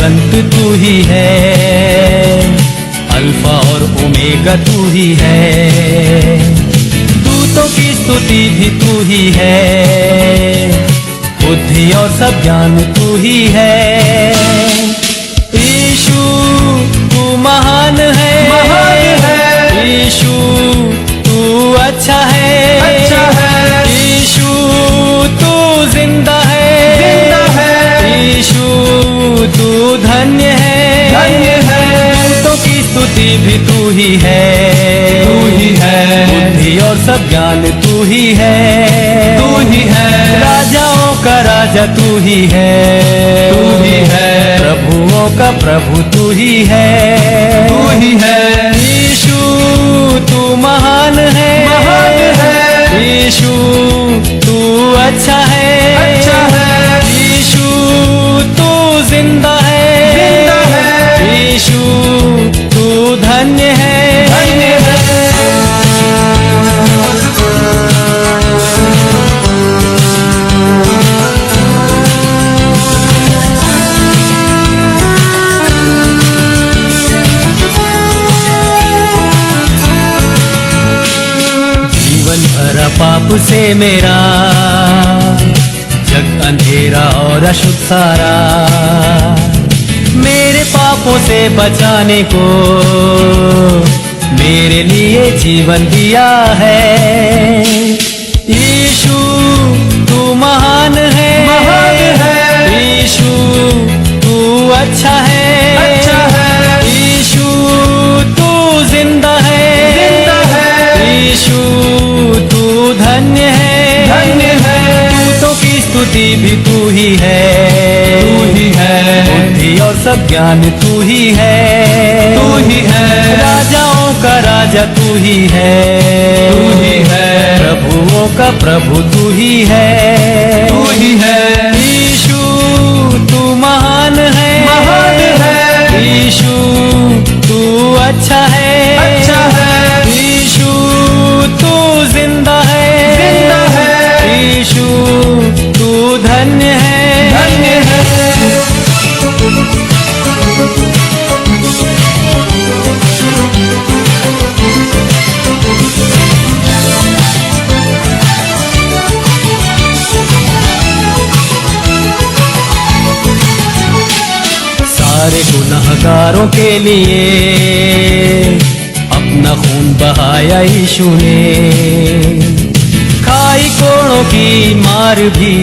अंत तू ही है, अल्फा और ओमेगा तू ही है। दूतों की स्तुति भी तू ही है, बुद्धि और सब ज्ञान तू ही है। यीशु तू महान है, यीशु तू अच्छा है, यीशु तू जिंदा है, यीशु तू धन्य है। दूतों की स्तुति भी तू ही है, बुद्धि और सब ज्ञान तू ही है, राजाओं का राजा तू ही है, प्रभुओं का प्रभु तू ही है, यीशु तू महान है, यीशु तू अच्छा है, यीशु तू जिंदा है, यीशु तू धन्य है। जीवन भरा पाप से मेरा, जग अंधेरा और अशुद्ध सारा, मेरे पापों से बचाने को मेरे लिए जीवन दिया है। यीशु तू महान है, यीशु तू अच्छा है, यीशु तू जिंदा है, यीशु तू धन्य है, दूतों की स्तुति भी तू ही है, बुद्धि और सब ज्ञान तू ही है, राजाओं का राजा तू ही है, प्रभुओं का प्रभु तू ही है, यीशु तू महान है, यीशु तू अच्छा है, यीशु तू जिंदा है, यीशु तू धन्य है। सारे गुनहगारों के लिए अपना खून बहाया यीशु ने, खाई कोड़ों की मार भी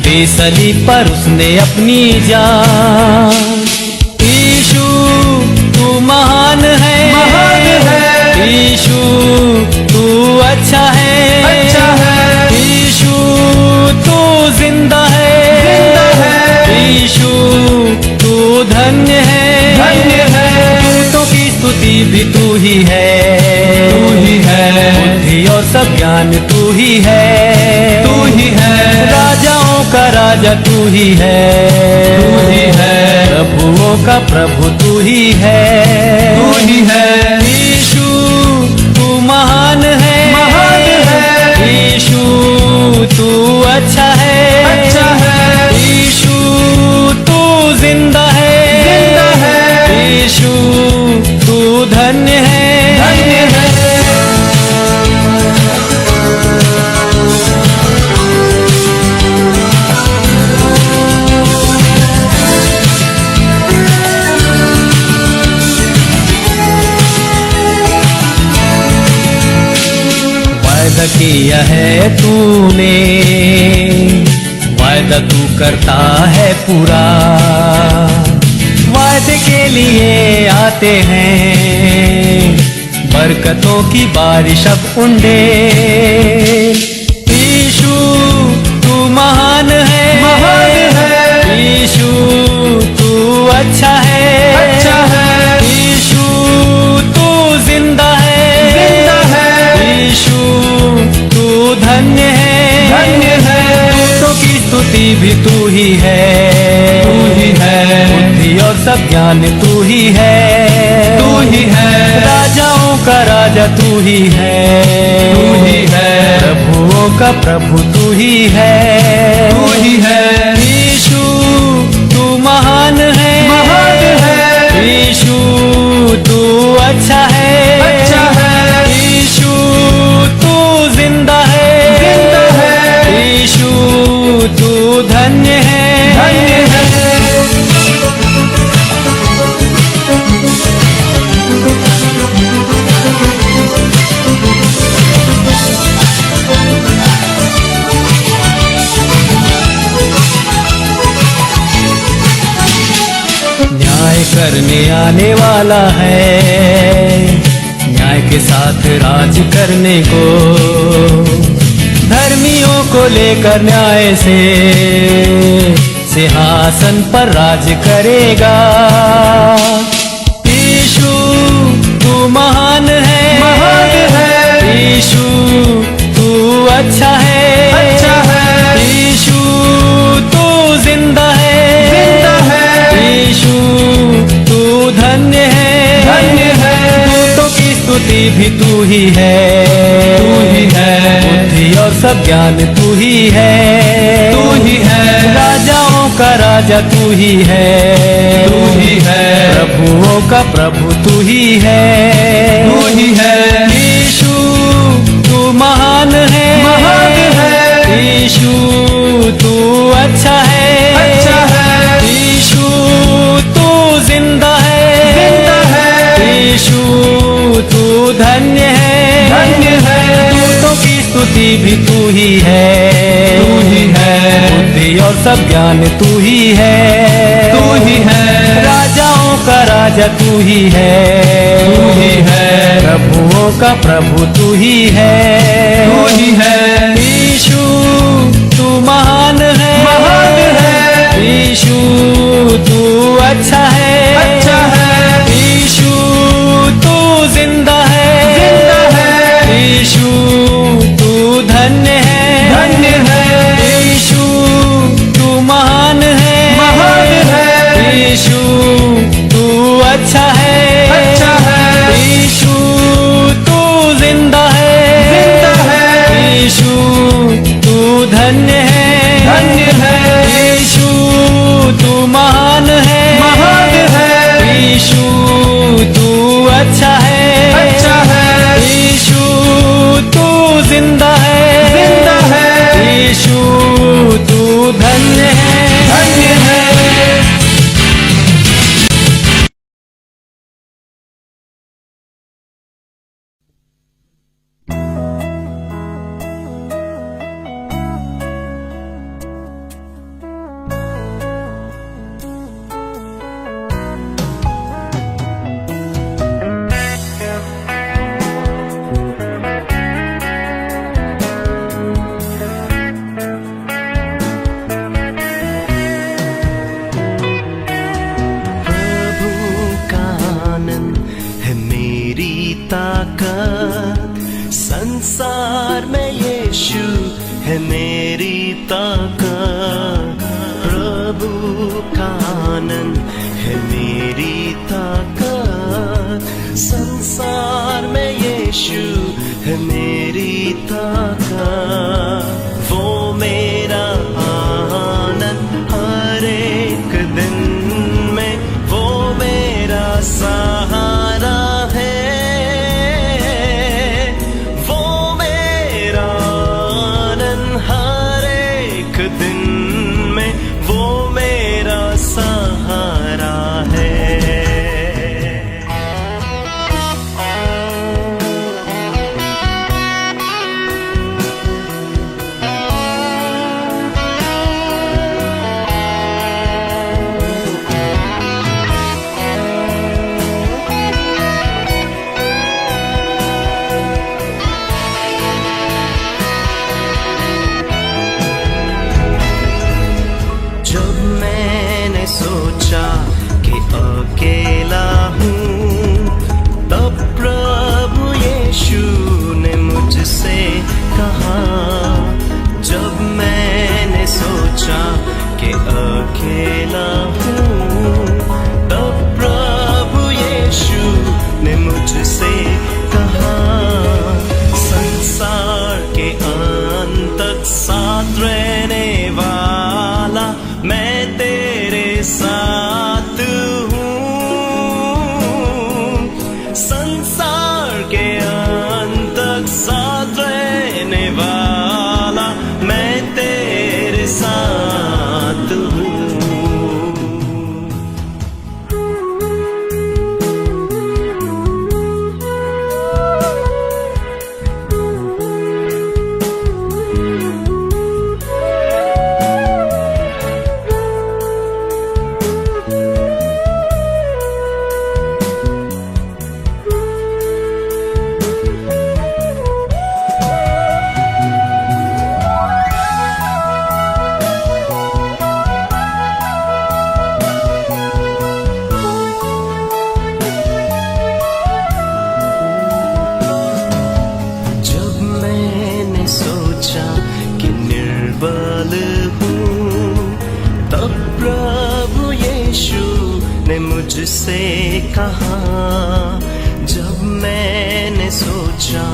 दे सलीब पर उसने अपनी जान। यीशु तू महान है, यीशु तू अच्छा है, यीशु तू जिंदा है, यीशु तू धन्य है, दूतों की स्तुति भी तू ही है, बुद्धि और सब ज्ञान तू ही है, राजाओं का राजा तू ही है, प्रभुओं का प्रभु तू ही है, यीशु तू महान है, यीशु तू अच्छा है, यीशु तू जिंदा है, यीशु तू धन्य है। वायदा किया है तूने, वायदा तू करता है पूरा, वायदे के लिए आते हैं बरकतों की बारिश अब उंडे। यीशु तू महान है, यीशु तू अच्छा है, यीशु तू जिंदा है, यीशु तू धन्य है, दूतों की स्तुति भी तू ही है, बुद्धि और सब ज्ञान तू ही है, राजाओं का राजा तू ही है, प्रभुओं का प्रभु तू ही है, यीशु तू महान करने आने वाला है, न्याय के साथ राज करने को। धर्मियों को लेकर न्याय से सिंहासन पर राज करेगा। यीशु तू महान है, यीशु तू अच्छा है, यीशु तू जिंदा है, यीशु तू धन्य है, दूतों की स्तुति भी तू ही है, बुद्धि और सब ज्ञान तू ही है, राजाओं का राजा तू ही है, प्रभुओं का प्रभु तू ही है, यीशु तू महान है, यीशु तू अच्छा है, यीशु तू जिंदा है, यीशु तू धन्य है, दूतों की स्तुति भी तू ही है, बुद्धि और सब ज्ञान तू ही है, राजाओं का राजा तू ही है, प्रभुओं का प्रभु तू ही है, यीशु तू महान है, यीशु तू अच्छा है, यीशु तू जिंदा है, यीशु तू धन्य है, यीशु तू महान है, यीशु तू अच्छा है, यीशु तू जिंदा है, यीशु तू धन्य है, यीशु तू महान है, यीशु तू अच्छा है, यीशु तू जिंदा है, यीशु तू धन्य है। संसार में यीशु है मेरी ताकत, प्रभु का आनंद है मेरी ताकत, संसार में यीशु है मेरी ताकत, वो मेरा आनंद हर एक दिन में, वो मेरा सहारा है, दिन में वो मेरा सहारा है। सोचा कि अकेला हूँ, तब प्रभु यीशु ने मुझसे कहा, जब मैंने सोचा कि अकेला हूँ, तब प्रभु यीशु ने मुझसे कहा, संसार के अंत तक साथ रहने वाला मैं तेरे साथ हूँ, संसार के अंत तक साथ रहने वाला मैं तेरे साथ हूँ। ने मुझसे कहा, जब मैंने सोचा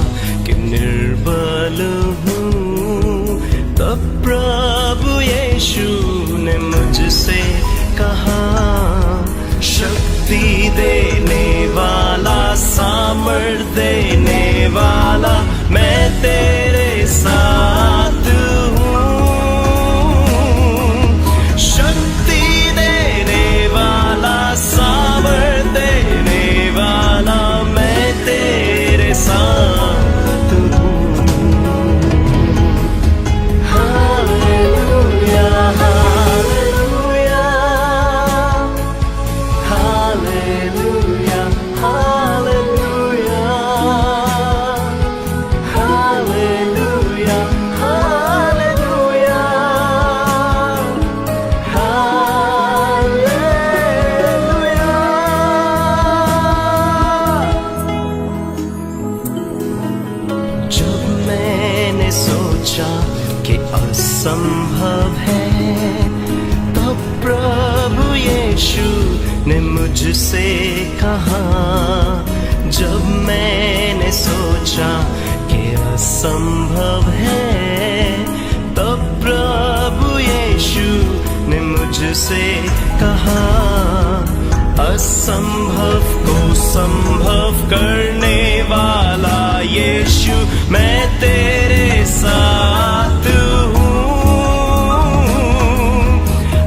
कि निर्बल हूँ, तब प्रभु यीशु ने मुझसे कहा, शक्ति देने वाला, सामर्थ देने वाला, मैं तेरे साथ हूँ। शक्ति देने वाला, सामर्थ देने वाला, मैं तेरे साथ हूँ। Hallelujah, hallelujah, hallelujah, hallelujah, hallelujah, hallelujah, hallelujah. जब मैंने सोचा कि असंभव है, तब प्रभु यीशु ने मुझसे कहा, जब मैंने सोचा कि असंभव है, तब प्रभु यीशु ने मुझसे कहा, असंभव को संभव करने वाला यीशु, मैं तेरे साथ हूँ।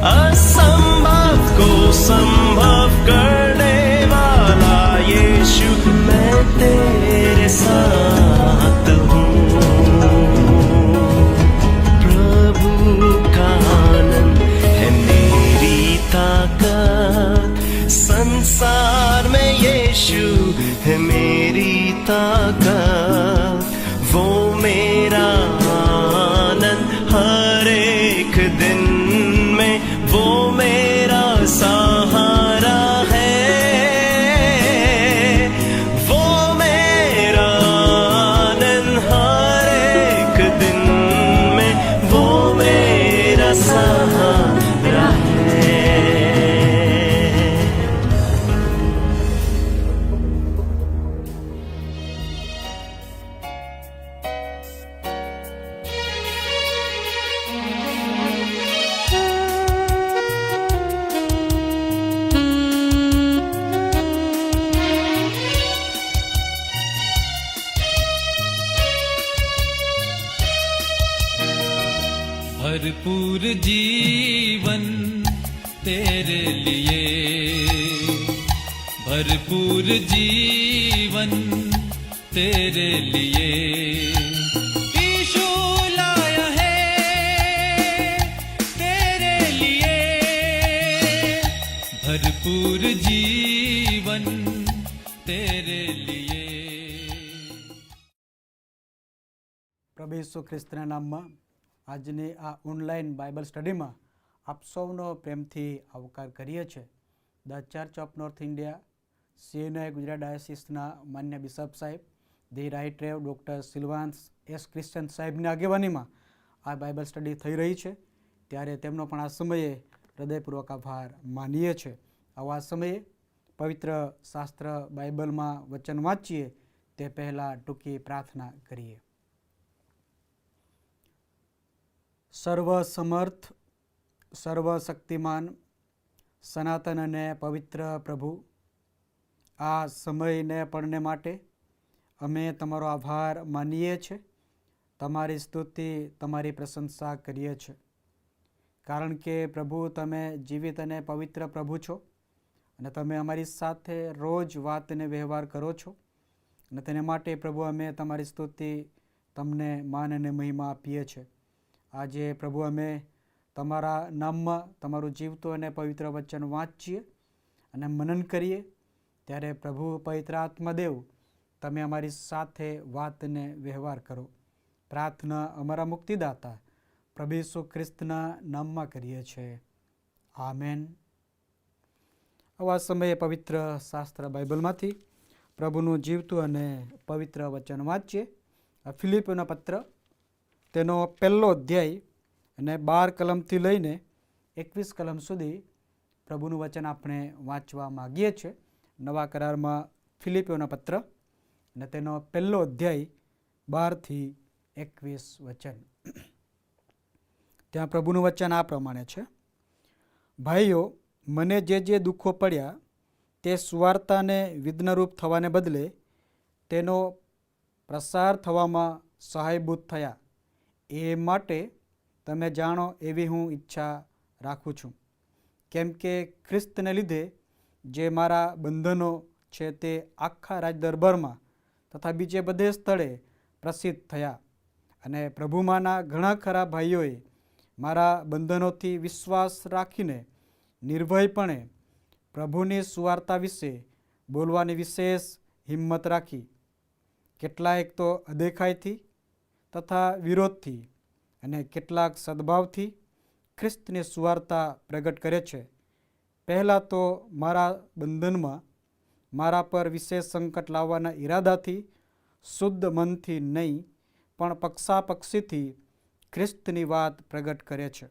असंभव को संभव करने वाला यीशु, मैं तेरे साथ हूँ। प्रभु का आनंद है मेरी ताकत, संसार में यीशु है मेरी ताकत, वो मेरा आनंद हर एक दिन में, वो मेरा सहारा है, वो मेरा आनंद हर एक दिन में, वो मेरा सहारा है। भरपूर जीवन तेरे लिए, भरपूर जीवन तेरे लिए यीशु लाया है, तेरे लिए भरपूर जीवन तेरे लिए। પ્રભુ ઈસુ ખ્રિસ્તના નામમાં આજની આ ઓનલાઈન બાઇબલ સ્ટડીમાં આપ સૌનો પ્રેમથી આવકાર કરીએ છીએ. The Church of North India CNI Gujarat ડાયસિસના માન્ય બિશપ સાહેબ, the right rev doctor Silvans S Christian સાહેબની આગેવાનીમાં આ બાઇબલ સ્ટડી થઈ રહી છે, ત્યારે તેમનો પણ આ સમયે હૃદયપૂર્વક આભાર માનીએ છીએ. આવા સમયે પવિત્ર શાસ્ત્ર બાઇબલમાં વચન વાંચીએ તે પહેલાં ટૂંકી પ્રાર્થના કરીએ. સર્વસમર્થ, સર્વશક્તિમાન, સનાતન અને પવિત્ર પ્રભુ, આ સમયને પળને માટે અમે તમારો આભાર માનીએ છીએ, તમારી સ્તુતિ, તમારી પ્રશંસા કરીએ છીએ, કારણ કે પ્રભુ તમે જીવિત અને પવિત્ર પ્રભુ છો અને તમે અમારી સાથે રોજ વાત અને વ્યવહાર કરો છો, અને તેને માટે પ્રભુ અમે તમારી સ્તુતિ, તમને માન અને મહિમા આપીએ છીએ. આજે પ્રભુ અમે તમારા નામમાં તમારું જીવતું અને પવિત્ર વચન વાંચીએ અને મનન કરીએ, ત્યારે પ્રભુ પવિત્ર આત્માદેવ તમે અમારી સાથે વાત અને વ્યવહાર કરો. પ્રાર્થના અમારા મુક્તિદાતા પ્રભુ ઈસુ ખ્રિસ્તના નામમાં કરીએ છીએ. આમેન. આવા સમયે પવિત્ર શાસ્ત્ર બાઇબલમાંથી પ્રભુનું જીવતું અને પવિત્ર વચન વાંચીએ. ફિલિપીનો પત્ર તેનો પહેલો અધ્યાય અને 12 કલમથી લઈને 21 કલમ સુધી પ્રભુનું વચન આપણે વાંચવા માગીએ છીએ. નવા કરારમાં ફિલિપીઓના પત્ર અને તેનો 1 અધ્યાય 12-21 વચન. ત્યાં પ્રભુનું વચન આ પ્રમાણે છે: ભાઈઓ, મને જે દુઃખો પડ્યા તે સુવાર્તાને વિઘ્નરૂપ થવાને બદલે તેનો પ્રસાર થવામાં સહાયભૂત થયા. એ માટે તમે જાણો એવી હું ઈચ્છા રાખું છું. કેમ કે ખ્રિસ્તને લીધે જે મારા બંધનો છે તે આખા રાજ દરબારમાં તથા બીજે બધે સ્થળે પ્રસિદ્ધ થયા, અને પ્રભુમાંના ઘણા ખરા ભાઈઓએ મારા બંધનોથી વિશ્વાસ રાખીને નિર્ભયપણે પ્રભુની સુવાર્તા વિશે બોલવાની વિશેષ હિંમત રાખી. કેટલાક તો અદેખાઈથી તથા વિરોધથી અને કેટલાક સદભાવથી ખ્રિસ્તની સુવાર્તા પ્રગટ કરે છે. પહેલાં તો મારા બંધનમાં મારા પર વિશેષ સંકટ લાવવાના ઈરાદાથી શુદ્ધ મનથી નહીં પણ પક્ષાપક્ષીથી ખ્રિસ્તની વાત પ્રગટ કરે છે.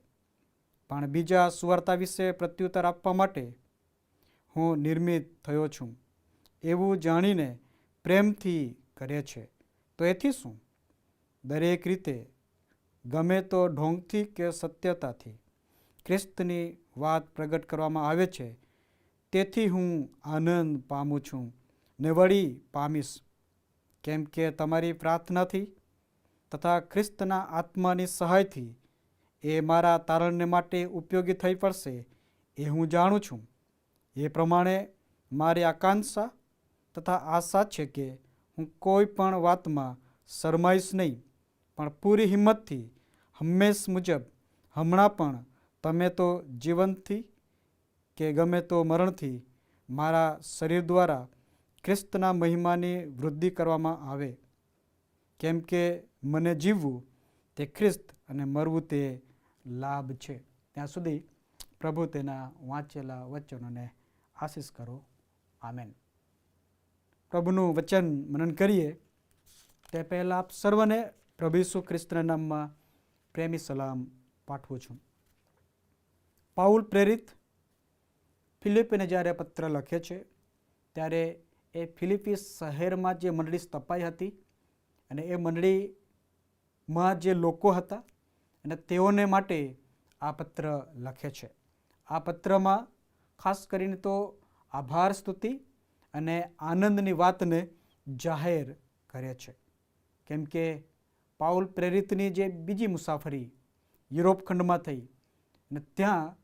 પણ બીજા સુવાર્તા વિશે પ્રત્યુત્તર આપવા માટે હું નિર્મિત થયો છું, એવું જાણીને પ્રેમથી કરે છે. તો એથી શું? દરેક રીતે, ગમે તો ઢોંગથી કે સત્યતાથી ખ્રિસ્તની વાત પ્રગટ કરવામાં આવે છે, તેથી હું આનંદ પામું છું ને વળી પામીશ. કેમ કે તમારી પ્રાર્થનાથી તથા ખ્રિસ્તના આત્માની સહાયથી એ મારા તારણને માટે ઉપયોગી થઈ પડશે, એ હું જાણું છું. એ પ્રમાણે મારી આકાંક્ષા તથા આશા છે કે હું કોઈ પણ વાતમાં શરમાઈશ નહીં, પણ પૂરી હિંમતથી હંમેશ મુજબ હમણાં પણ તમે તો જીવનથી કે ગમે તો મરણથી મારા શરીર દ્વારા ખ્રિસ્તના મહિમાની વૃદ્ધિ કરવામાં આવે. કેમ કે મને જીવવું તે ખ્રિસ્ત અને મરવું તે લાભ છે. ત્યાં સુધી પ્રભુ તેના વાંચેલા વચનોને આશીષ કરો. આમેન. પ્રભુનું વચન મનન કરીએ તે પહેલાં આપ સર્વને પ્રભુ ઈસુ ખ્રિસ્તના નામમાં પ્રેમી સલામ પાઠવું છું. પાઉલ પ્રેરિત ફિલિપીને જ્યારે પત્ર લખે છે ત્યારે એ ફિલિપી શહેરમાં જે મંડળી સ્થપાઈ હતી અને એ મંડળીમાં જે લોકો હતા અને તેઓને માટે આ પત્ર લખે છે. આ પત્રમાં ખાસ કરીને તો આભાર સ્તુતિ અને આનંદની વાતને જાહેર કરે છે. કેમ કે પાઉલ પ્રેરિતની જે બીજી મુસાફરી યુરોપ ખંડમાં થઈ અને ત્યાં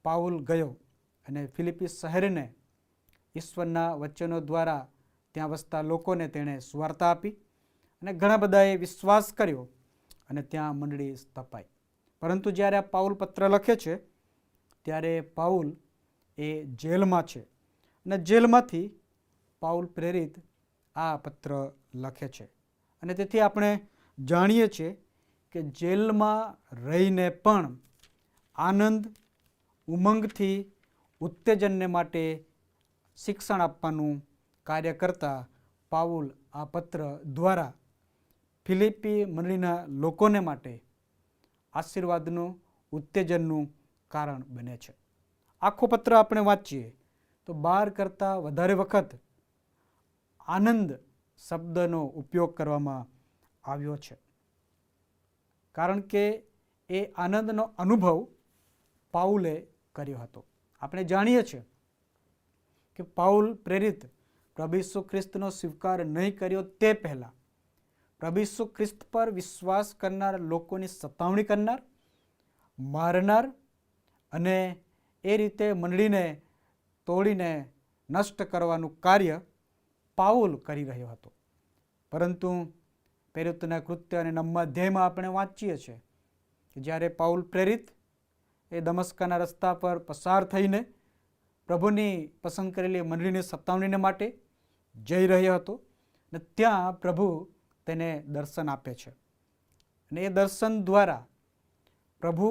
પાઉલ ગયો અને ફિલિપી શહેરને ઈશ્વરના વચનો દ્વારા ત્યાં વસતા લોકોને તેણે સુવાર્તા આપી અને ઘણા બધાએ વિશ્વાસ કર્યો અને ત્યાં મંડળી સ્થપાઈ. પરંતુ જ્યારે આ પાઉલ પત્ર લખે છે ત્યારે પાઉલ એ જેલમાં છે અને જેલમાંથી પાઉલ પ્રેરિત આ પત્ર લખે છે. અને તેથી આપણે જાણીએ છીએ કે જેલમાં રહીને પણ આનંદ ઉમંગથી ઉત્તેજનને માટે શિક્ષણ આપવાનું કાર્ય કરતા પાઉલ આ પત્ર દ્વારા ફિલિપી મંડળીના લોકોને માટે આશીર્વાદનું ઉત્તેજનનું કારણ બને છે. આખો પત્ર આપણે વાંચીએ તો 12 કરતાં વધારે વખત આનંદ શબ્દનો ઉપયોગ કરવામાં આવ્યો છે, કારણ કે એ આનંદનો અનુભવ પાઉલે કર્યો હતો. આપણે જાણીએ છીએ કે પાઉલ પ્રેરિત પ્રભુ ઈસુ ખ્રિસ્તનો સ્વીકાર નહીં કર્યો તે પહેલાં પ્રભુ ઈસુ ખ્રિસ્ત પર વિશ્વાસ કરનાર લોકોની સતાવણી કરનાર, મારનાર અને એ રીતે મંડળીને તોડીને નષ્ટ કરવાનું કાર્ય પાઉલ કરી રહ્યો હતો. પરંતુ પ્રેરિતોના કૃત્ય અને 9મા અધ્યાયમાં આપણે વાંચીએ છીએ કે જ્યારે પાઉલ પ્રેરિત એ દમસ્કના રસ્તા પર પસાર થઈને પ્રભુની પસંદ કરેલી મંડળીની સતાવણીને માટે જઈ રહ્યો હતો અને ત્યાં પ્રભુ તેને દર્શન આપે છે અને એ દર્શન દ્વારા પ્રભુ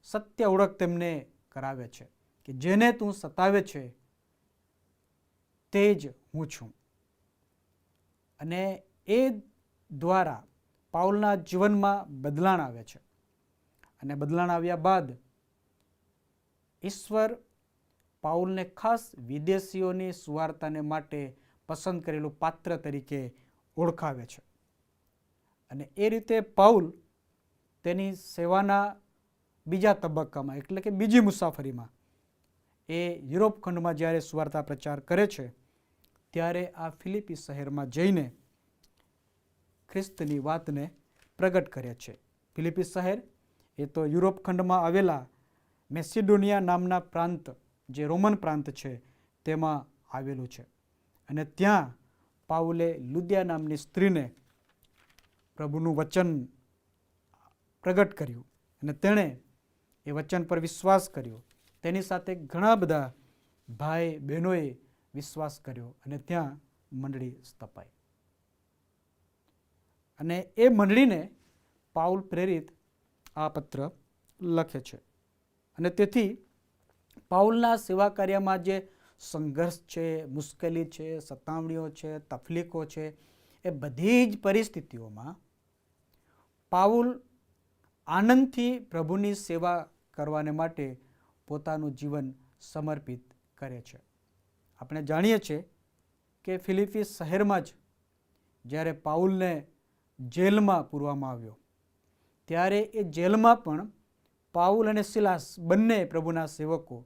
સત્ય ઓળખ તેમને કરાવે છે કે જેને તું સતાવે છે તે જ હું છું. અને એ દ્વારા પાઉલના જીવનમાં બદલાણ આવે છે અને બદલાણ આવ્યા બાદ ઈશ્વર પાઉલને ખાસ વિદેશીઓની સુવાર્તાને માટે પસંદ કરેલું પાત્ર તરીકે ઓળખાવે છે. અને એ રીતે પાઉલ તેની સેવાના બીજા તબક્કામાં એટલે કે બીજી મુસાફરીમાં એ યુરોપ ખંડમાં જ્યારે સુવાર્તા પ્રચાર કરે છે ત્યારે આ ફિલિપી શહેરમાં જઈને ખ્રિસ્તની વાતને પ્રગટ કરે છે. ફિલિપી શહેર એ તો યુરોપ ખંડમાં આવેલા મેસિડોનિયા નામના પ્રાંત, જે રોમન પ્રાંત છે, તેમાં આવેલું છે. અને ત્યાં પાઉલે લુદિયા નામની સ્ત્રીને પ્રભુનું વચન પ્રગટ કર્યું અને તેણે એ વચન પર વિશ્વાસ કર્યો. તેની સાથે ઘણા બધા ભાઈ બહેનોએ વિશ્વાસ કર્યો અને ત્યાં મંડળી સ્થપાઈ. અને એ મંડળીને પાઉલ પ્રેરિત આ પત્ર લખે છે. અને તેથી પાઉલના સેવા કાર્યમાં જે સંઘર્ષ છે, મુશ્કેલી છે, સતાવણીઓ છે, તકલીફો છે, એ બધી જ પરિસ્થિતિઓમાં પાઉલ આનંદથી પ્રભુની સેવા કરવાને માટે પોતાનું જીવન સમર્પિત કરે છે. આપણે જાણીએ છીએ કે ફિલિપી શહેરમાં જ જ્યારે પાઉલને જેલમાં પૂરવામાં આવ્યો ત્યારે એ જેલમાં પણ પાઉલ અને સિલાસ બંને પ્રભુના સેવકો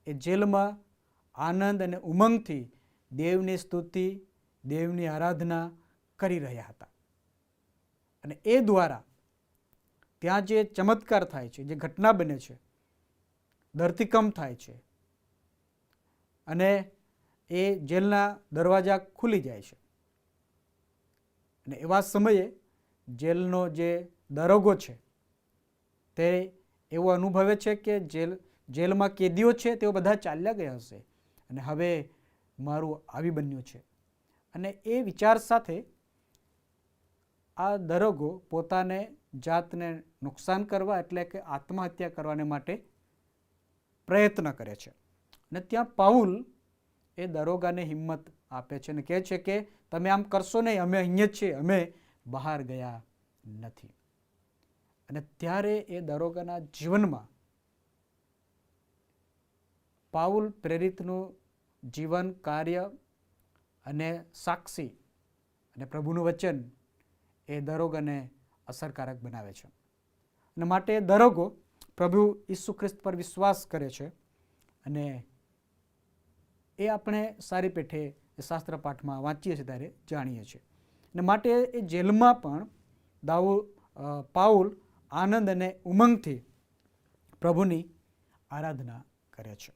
એ જેલમાં આનંદ અને ઉમંગથી દેવની સ્તુતિ, દેવની આરાધના કરી રહ્યા હતા. અને એ દ્વારા ત્યાં જે ચમત્કાર થાય છે, જે ઘટના બને છે, ધરતીકંપ થાય છે અને એ જેલના દરવાજા ખુલી જાય છે. અને એવા સમયે જેલનો જે દરોગો છે તે એવો અનુભવે છે કે જેલમાં કેદીઓ છે તેઓ બધા ચાલ્યા ગયા હશે અને હવે મારું આવી બન્યું છે. અને એ વિચાર સાથે આ દરોગો પોતાને જાતને નુકસાન કરવા એટલે કે આત્મહત્યા કરવાને માટે પ્રયત્ન કરે છે. અને ત્યાં પાઉલ એ દરોગાને હિંમત આપે છે અને કહે છે કે તમે આમ કરશો નહીં, અમે અહીંયા જ છીએ, અમે બહાર ગયા નથી. અને ત્યારે એ દરોગાના જીવનમાં પાઉલ પ્રેરિતનું જીવન, કાર્ય અને સાક્ષી અને પ્રભુનું વચન એ દરોગાને અસરકારક બનાવે છે. અને માટે દરોગો પ્રભુ ઈસુ ખ્રિસ્ત પર વિશ્વાસ કરે છે અને એ આપણે સારી પેઠે શાસ્ત્ર પાઠમાં વાંચીએ છીએ ત્યારે જાણીએ છીએ. અને માટે એ જેલમાં પણ પાઉલ આનંદ અને ઉમંગથી પ્રભુની આરાધના કરે છે.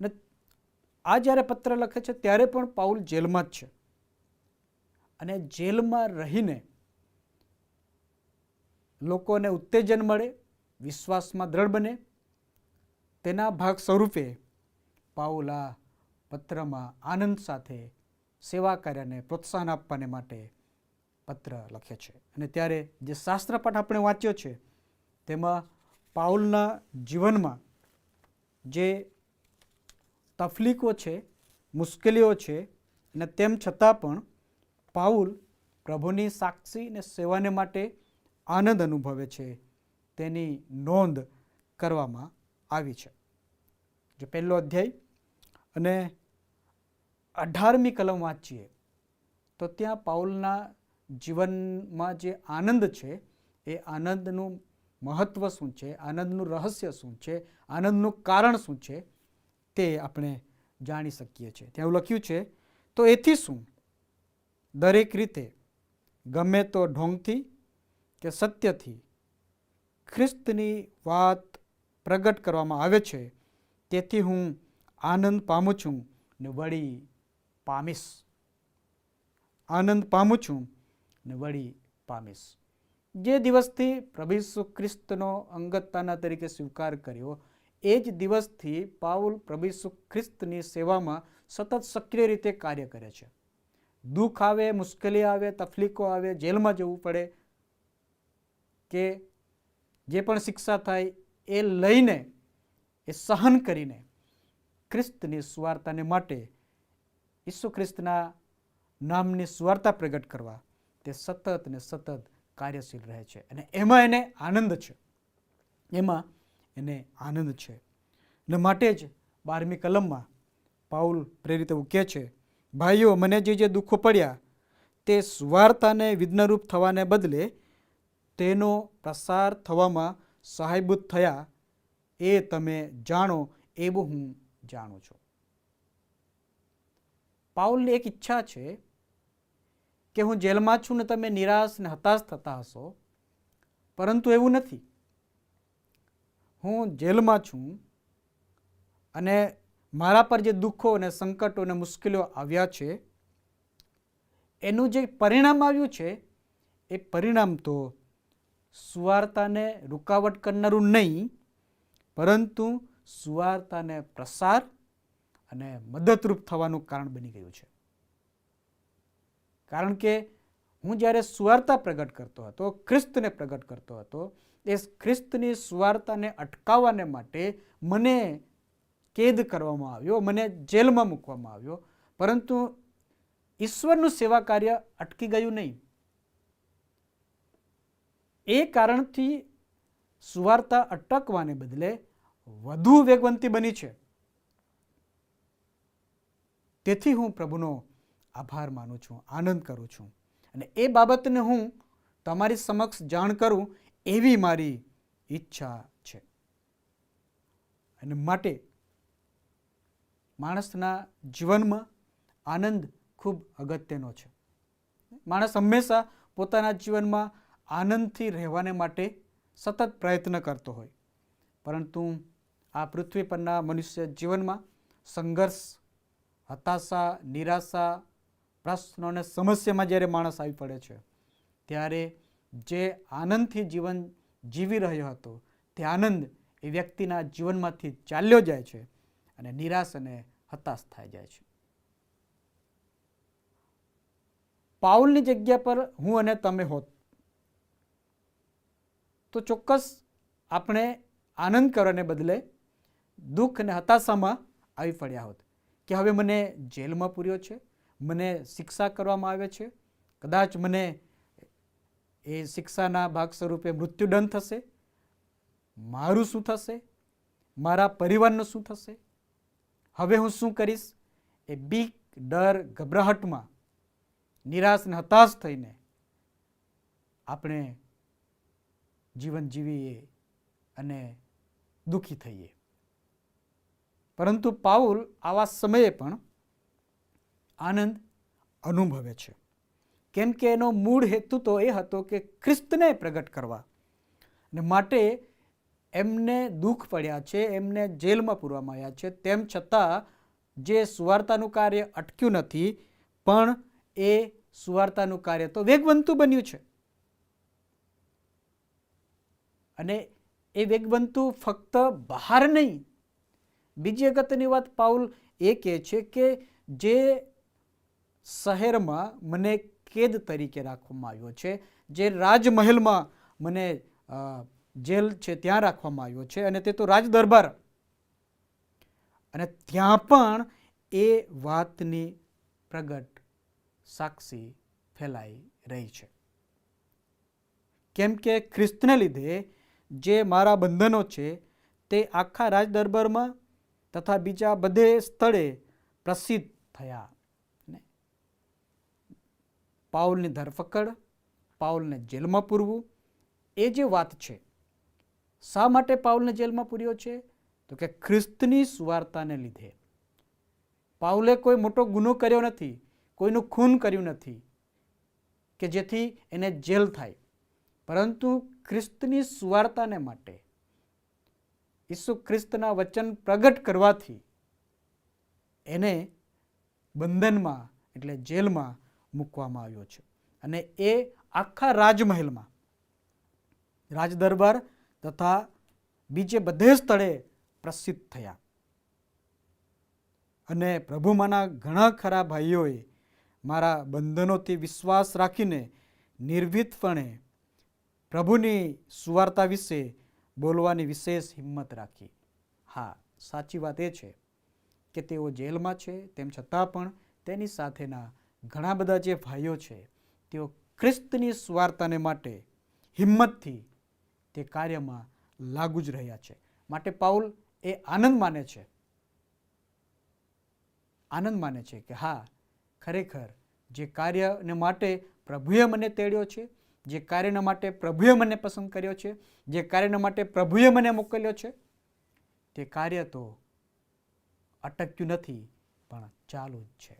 અને આ જ્યારે પત્ર લખે છે ત્યારે પણ પાઉલ જેલમાં જ છે. અને જેલમાં રહીને લોકોને ઉત્તેજન મળે, વિશ્વાસમાં દ્રઢ બને, તેના ભાગ સ્વરૂપે પાઉલ આ પત્રમાં આનંદ સાથે સેવા કાર્યને પ્રોત્સાહન આપવાને માટે પત્ર લખે છે. અને ત્યારે જે શાસ્ત્રપાઠ આપણે વાંચ્યો છે તેમાં પાઉલના જીવનમાં જે તકલીફો છે, મુશ્કેલીઓ છે, અને તેમ છતાં પણ પાઉલ પ્રભુની સાક્ષી અને સેવાને માટે આનંદ અનુભવે છે તેની નોંધ કરવામાં આવી છે. જો પહેલો અધ્યાય અને 18મી કલમ વાંચીએ તો ત્યાં પાઉલના જીવનમાં જે આનંદ છે એ આનંદનું મહત્ત્વ શું છે, આનંદનું રહસ્ય શું છે, આનંદનું કારણ શું છે તે આપણે જાણી શકીએ છીએ. ત્યાં એવું લખ્યું છે, તો એથી શું દરેક રીતે ગમે તો ઢોંગથી કે સત્યથી ખ્રિસ્તની વાત પ્રગટ કરવામાં આવે છે, તેથી હું આનંદ પામું છું ને વળી પામીશ. આનંદ પામું છું ને વળી પામીશ. જે દિવસથી પ્રભુ ઈસુ ખ્રિસ્તનો અંગતતાના તરીકે સ્વીકાર કર્યો એ જ દિવસથી પાઉલ પ્રભુ ઈસુ ખ્રિસ્તની સેવામાં સતત સક્રિય રીતે કાર્ય કરે છે. દુઃખ આવે, મુશ્કેલી આવે, તકલીફો આવે, જેલમાં જવું પડે કે જે પણ શિક્ષા થાય એ લઈને, એ સહન કરીને ખ્રિસ્તની સુવાર્તાને માટે, ઈસુ ખ્રિસ્તના નામની સુવાર્તા પ્રગટ કરવા તે સતત ને સતત કાર્યશીલ રહે છે. અને એમાં એને આનંદ છે, એમાં એને આનંદ છે. અને માટે જ 12મી કલમમાં પાઉલ પ્રેરિત એવું કહે છે, ભાઈઓ, મને જે દુઃખો પડ્યા તે સુવાર્તાને વિઘ્નરૂપ થવાને બદલે તેનો પ્રસાર થવામાં સહાયભૂત થયા, એ તમે જાણો એવું હું જાણું છું. પાઉલની એક ઈચ્છા છે કે હું જેલમાં છું ને તમે નિરાશ ને હતાશ થતા હશો, પરંતુ એવું નથી. હું જેલમાં છું અને મારા પર જે દુઃખો અને સંકટો અને મુશ્કેલીઓ આવ્યા છે એનું જે પરિણામ આવ્યું છે એ પરિણામ તો સુવાર્તાને રૂકાવટ કરનારું નહીં, પરંતુ સુવાર્તાને પ્રસાર અને મદદરૂપ થવાનું કારણ બની ગયું છે. કારણ કે હું જ્યારે સુવાર્તા પ્રગટ કરતો હતો, ખ્રિસ્તને પ્રગટ કરતો હતો, એ ખ્રિસ્તની સુવાર્તાને અટકાવવાને માટે મને કેદ કરવામાં આવ્યો, મને જેલમાં મૂકવામાં આવ્યો, પરંતુ ઈશ્વરનું સેવા કાર્ય અટકી ગયું નહીં. એ કારણથી સુવાર્તા અટકવાને બદલે વધુ વેગવંતી બની છે. તેથી હું પ્રભુનો આભાર માનું છું, આનંદ કરું છું, અને એ બાબતને હું તમારી સમક્ષ જાણ કરું એવી મારી ઈચ્છા છે. અને માટે માણસના જીવનમાં આનંદ ખૂબ અગત્યનો છે. માણસ હંમેશા પોતાના જીવનમાં આનંદથી રહેવાને માટે સતત પ્રયત્ન કરતો હોય, પરંતુ આ પૃથ્વી પરના મનુષ્ય જીવનમાં સંઘર્ષ, હતાશા, નિરાશા, પ્રશ્નો અને સમસ્યામાં જ્યારે માણસ આવી પડે છે, ત્યારે જે આનંદથી જીવન જીવી રહ્યો હતો તે આનંદ એ વ્યક્તિના જીવનમાંથી ચાલ્યો જાય છે અને નિરાશ અને હતાશ થઈ જાય છે. પાઉલની જગ્યા પર હું અને તમે હોત તો ચોક્કસ આપણે આનંદ કરવાને બદલે દુઃખ અને હતાશામાં આવી પડ્યા હોત કે હવે મને જેલમાં પૂર્યો છે, મને શિક્ષા કરવામાં આવે છે, કદાચ મને એ શિક્ષાના ભાગ સ્વરૂપે મૃત્યુદંડ થશે, મારું શું થશે, મારા પરિવારનું શું થશે, હવે હું શું કરીશ? એ બીક, ડર, ગભરાહટમાં નિરાશ અને હતાશ થઈને આપણે જીવન જીવીએ અને દુઃખી થઈએ. પરંતુ પાઉલ આવા સમયે પણ આનંદ અનુભવે છે, કેમ કે એનો મૂળ હેતુ તો એ હતો કે ખ્રિસ્તને પ્રગટ કરવા, અને માટે એમને દુઃખ પડ્યા છે, એમને જેલમાં પૂરવામાં આવ્યા છે, તેમ છતાં જે સુવાર્તાનું કાર્ય અટક્યું નથી, પણ એ સુવાર્તાનું કાર્ય તો વેગવંતું બન્યું છે. અને એ વેગવંતું ફક્ત બહાર નહીં, બીજી અગત્યની વાત પાઉલ એ કહે છે કે જે શહેરમાં મને કેદ તરીકે રાખવામાં આવ્યો છે, જે રાજમહેલમાં મને જેલ છે ત્યાં રાખવામાં આવ્યો છે, અને તે તો રાજ દરબાર, અને ત્યાં પણ એ વાતની પ્રગટ સાક્ષી ફેલાઈ રહી છે. કેમ કે ખ્રિસ્તને લીધે જે મારા બંધનો છે તે આખા રાજ દરબારમાં તથા બીજા બધે સ્થળે પ્રસિદ્ધ થયા. પાઉલની ધરપકડ, પાઉલને જેલમાં પૂરવું, એ જે વાત છે, શા માટે પાઉલને જેલમાં પૂર્યો છે? તો કે ખ્રિસ્તની સુવાર્તાને લીધે. પાઉલે કોઈ મોટો ગુનો કર્યો નથી, કોઈનું ખૂન કર્યું નથી કે જેથી એને જેલ થાય, પરંતુ ખ્રિસ્તની સુવાર્તાને માટે, ઈસુ ખ્રિસ્તના વચન પ્રગટ કરવાથી એને બંધનમાં એટલે જેલમાં મૂકવામાં આવ્યો છે. અને એ આખા રાજમહેલમાં, રાજદરબાર તથા બીજે બધે સ્થળે પ્રસિદ્ધ થયા. અને પ્રભુમાંના ઘણા ખરા ભાઈઓએ મારા બંધનોથી વિશ્વાસ રાખીને નિર્ભીકપણે પ્રભુની સુવાર્તા વિશે બોલવાની વિશેષ હિંમત રાખી. હા, સાચી વાત એ છે કે તેઓ જેલમાં છે, તેમ છતાં પણ તેની સાથેના ઘણા બધા જે ભાઈઓ છે તેઓ ખ્રિસ્તની સુવાર્તાને માટે હિંમતથી તે કાર્યમાં લાગુ જ રહ્યા છે. માટે પાઉલ એ આનંદ માને છે આનંદ માને છે કે હા, ખરેખર જે કાર્યને માટે પ્રભુએ મને તેડ્યો છે, જે કાર્યના માટે પ્રભુએ મને પસંદ કર્યો છે, જે કાર્યના માટે પ્રભુએ મને મોકલ્યો છે, તે કાર્ય તો અટક્યું નથી પણ ચાલુ જ છે.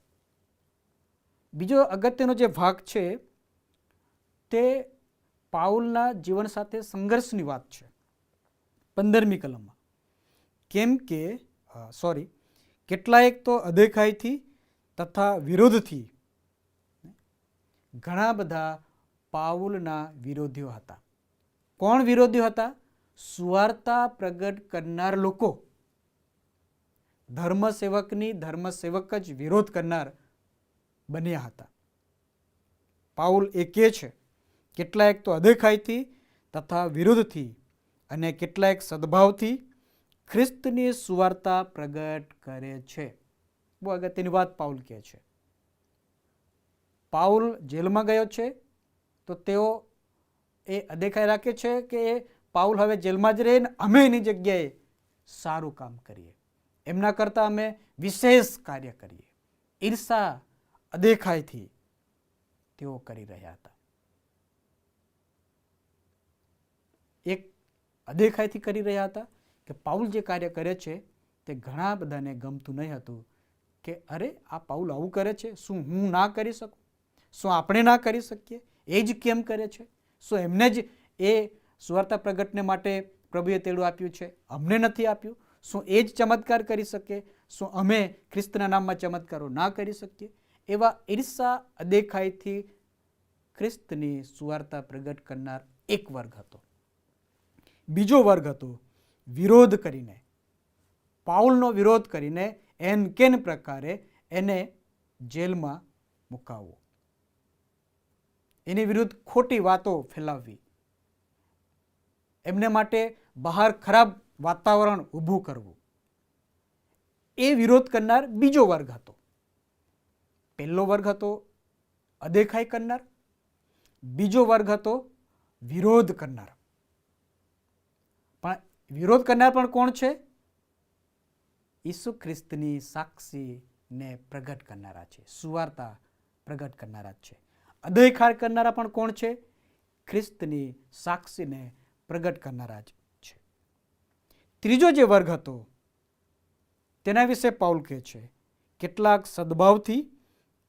બીજો અગત્યનો જે ભાગ છે તે પાઉલના જીવન સાથે સંઘર્ષની વાત છે 15મી કલમમાં. કેમ કે કેટલાક તો અદેખાઈથી તથા વિરોધથી ઘણા બધા પાઉલના વિરોધીઓ હતા. કોણ વિરોધીઓ હતા? સુવાર્તા પ્રગટ કરનાર લોકો. ધર્મસેવકની ધર્મસેવક જ વિરોધ કરનાર બન્યા હતા. પાઉલ એ કહે છે કેટલાક તો અદેખાઈથી તથા વિરોધથી અને કેટલાક સદભાવથી ખ્રિસ્તની સુવાર્તા પ્રગટ કરે છે. બહુ અગત્યની વાત પાઉલ કહે છે. પાઉલ જેલમાં ગયો છે તો તેઓ એ અદેખાઈ રાખે છે કે પાઉલ હવે જેલમાં જ રહે ને અમે એની જગ્યાએ સારું કામ કરીએ, એમના કરતાં અમે વિશેષ કાર્ય કરીએ. ઈર્ષા અદેખાઈથી તેઓ કરી રહ્યા હતા. એક અદેખાઈથી કરી રહ્યા હતા કે પાઉલ જે કાર્ય કરે છે તે ઘણા બધાને ગમતું નહીં હતું કે અરે આ પાઉલ આવું કરે છે, શું હું ના કરી શકું? શું આપણે ના કરી શકીએ? એ જ કેમ કરે છે? શું એમને જ એ સુવાર્તા પ્રગટને માટે પ્રભુએ તેડું આપ્યું છે, અમને નથી આપ્યું? શું એ જ ચમત્કાર કરી શકે? શું અમે ખ્રિસ્તના નામમાં ચમત્કારો ના કરી શકીએ? એવા ઈર્ષા અદેખાઈથી ખ્રિસ્તની સુવાર્તા પ્રગટ કરનાર એક વર્ગ હતો. બીજો વર્ગ હતો વિરોધ કરીને, પાઉલનો વિરોધ કરીને એન કેન પ્રકારે એને જેલમાં મુકાવવો, એની વિરુદ્ધ ખોટી વાતો ફેલાવવી, એમને માટે બહાર ખરાબ વાતાવરણ ઊભું કરવું. એ વિરોધ કરનાર બીજો વર્ગ હતો. પહેલો વર્ગ હતો અદેખાઈ કરનાર, બીજો વર્ગ હતો વિરોધ કરનાર. પણ વિરોધ કરનાર પણ કોણ છે? ઈસુ ખ્રિસ્તની સાક્ષીને પ્રગટ કરનારા છે, સુવાર્તા પ્રગટ કરનારા છે. અદેખાઈ કરનારા પણ કોણ છે? ખ્રિસ્તની સાક્ષીને પ્રગટ કરનારા જ છે. ત્રીજો જે વર્ગ હતો તેના વિશે પાઉલ કહે છે કેટલાક સદભાવથી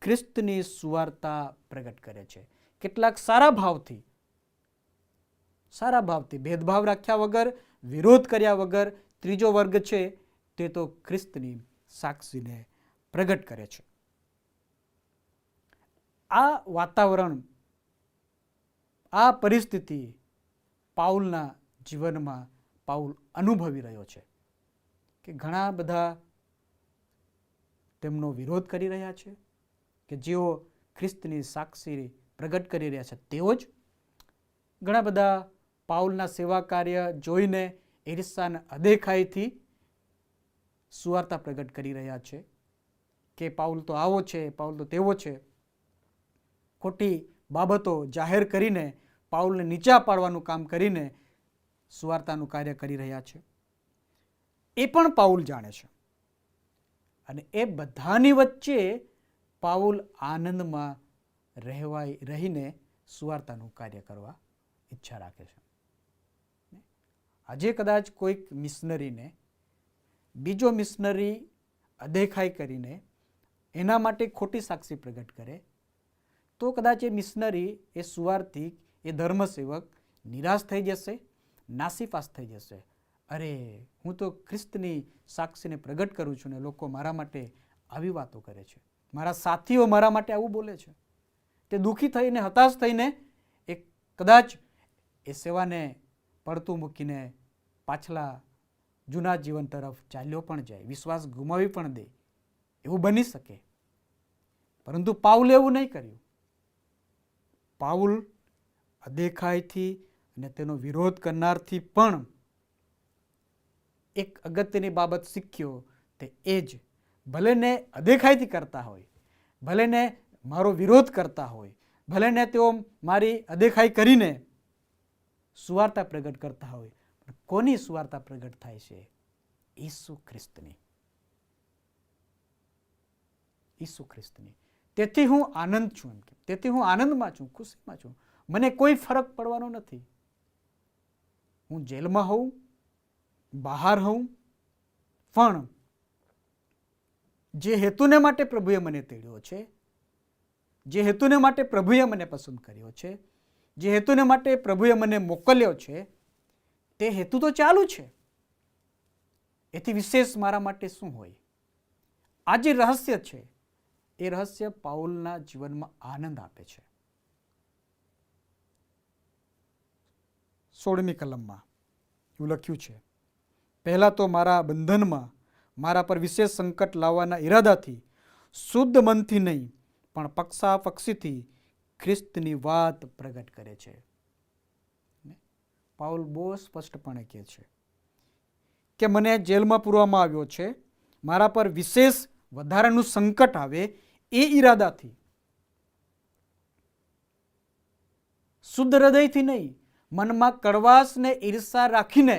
ખ્રિસ્તની સુવાર્તા પ્રગટ કરે છે, કેટલાક સારા ભાવથી ભેદભાવ રાખ્યા વગર, વિરોધ કર્યા વગર ત્રીજો વર્ગ છે તે તો ખ્રિસ્તની સાક્ષીને પ્રગટ કરે છે. આ વાતાવરણ, આ પરિસ્થિતિ પાઉલના જીવનમાં પાઉલ અનુભવી રહ્યો છે કે ઘણા બધા તેમનો વિરોધ કરી રહ્યા છે, કે જેઓ ખ્રિસ્તની સાક્ષી પ્રગટ કરી રહ્યા છે તેઓ જ ઘણા બધા પાઉલના સેવા કાર્ય જોઈને ઈર્ષા અદેખાઈથી સુવાર્તા પ્રગટ કરી રહ્યા છે કે પાઉલ તો આવો છે, પાઉલ તો તેવો છે. ખોટી બાબતો જાહેર કરીને પાઉલને નીચા પાડવાનું કામ કરીને સુવાર્તાનું કાર્ય કરી રહ્યા છે. એ પણ પાઉલ જાણે છે. અને એ બધાની વચ્ચે પાઉલ આનંદમાં રહીને સુવાર્તાનું કાર્ય કરવા ઈચ્છા રાખે છે. આજે કદાચ કોઈક મિશનરીને બીજો મિશનરી અદેખાઈ કરીને એના માટે ખોટી સાક્ષી પ્રગટ કરે તો કદાચ એ મિશનરી, એ સુવાર્તિક, એ ધર્મસેવક નિરાશ થઈ જશે, નાસીપાસ થઈ જશે. અરે, હું તો ખ્રિસ્તની સાક્ષીને પ્રગટ કરું છું ને લોકો મારા માટે આવી વાતો કરે છે, મારા સાથીઓ મારા માટે આવું બોલે છે. તે દુઃખી થઈને, હતાશ થઈને એ કદાચ એ સેવાને પડતું મૂકીને પાછલા જૂના જીવન તરફ ચાલ્યો પણ જાય, વિશ્વાસ ગુમાવી પણ દે, એવું બની શકે. પરંતુ પાઉલે એવું નહીં કર્યું. પાઉલ અદેખાઈથી અને તેનો વિરોધ કરનારથી પણ એક અગત્યની બાબત શીખ્યો, તે એ જ ભલે ને અદેખાઈથી કરતા હોય, ભલે ને મારો વિરોધ કરતા હોય, ભલે ને તેઓ મારી અદેખાઈ કરીને સુવાર્તા પ્રગટ કરતા હોય, પણ કોની સુવાર્તા પ્રગટ થાય છે? ઈસુ ખ્રિસ્તની. ઈસુ ખ્રિસ્તની. તેથી હું આનંદ છું એમ કે, તેથી હું આનંદમાં છું, ખુશીમાં છું. મને કોઈ ફરક પડવાનો નથી. હું જેલમાં હોઉં, બહાર હોઉં, પણ જે હેતુને માટે પ્રભુએ મને તેડ્યો છે, જે હેતુને માટે પ્રભુએ મને પસંદ કર્યો છે, જે હેતુને માટે પ્રભુએ મને મોકલ્યો છે, તે હેતુ તો ચાલુ છે. એથી વિશેષ મારા માટે શું હોય? આ જે રહસ્ય છે, એ રહસ્ય પાઉલના જીવનમાં આનંદ આપે છે. 16મી કલમમાં એવું લખ્યું છે, પહેલા તો મારા બંધનમાં મારા પર વિશેષ સંકટ લાવવાના ઈરાદાથી શુદ્ધ મનથી નહીં પણ પક્ષાપક્ષીથી ખ્રિસ્તની વાત પ્રગટ કરે છે. પાઉલ બહુ સ્પષ્ટપણે કહે છે કે મને જેલમાં પૂરવામાં આવ્યો છે, મારા પર વિશેષ વધારાનું સંકટ આવે એ ઈરાદાથી, શુદ્ધ હૃદયથી નહીં, મનમાં કડવાશ ને ઈર્ષા રાખીને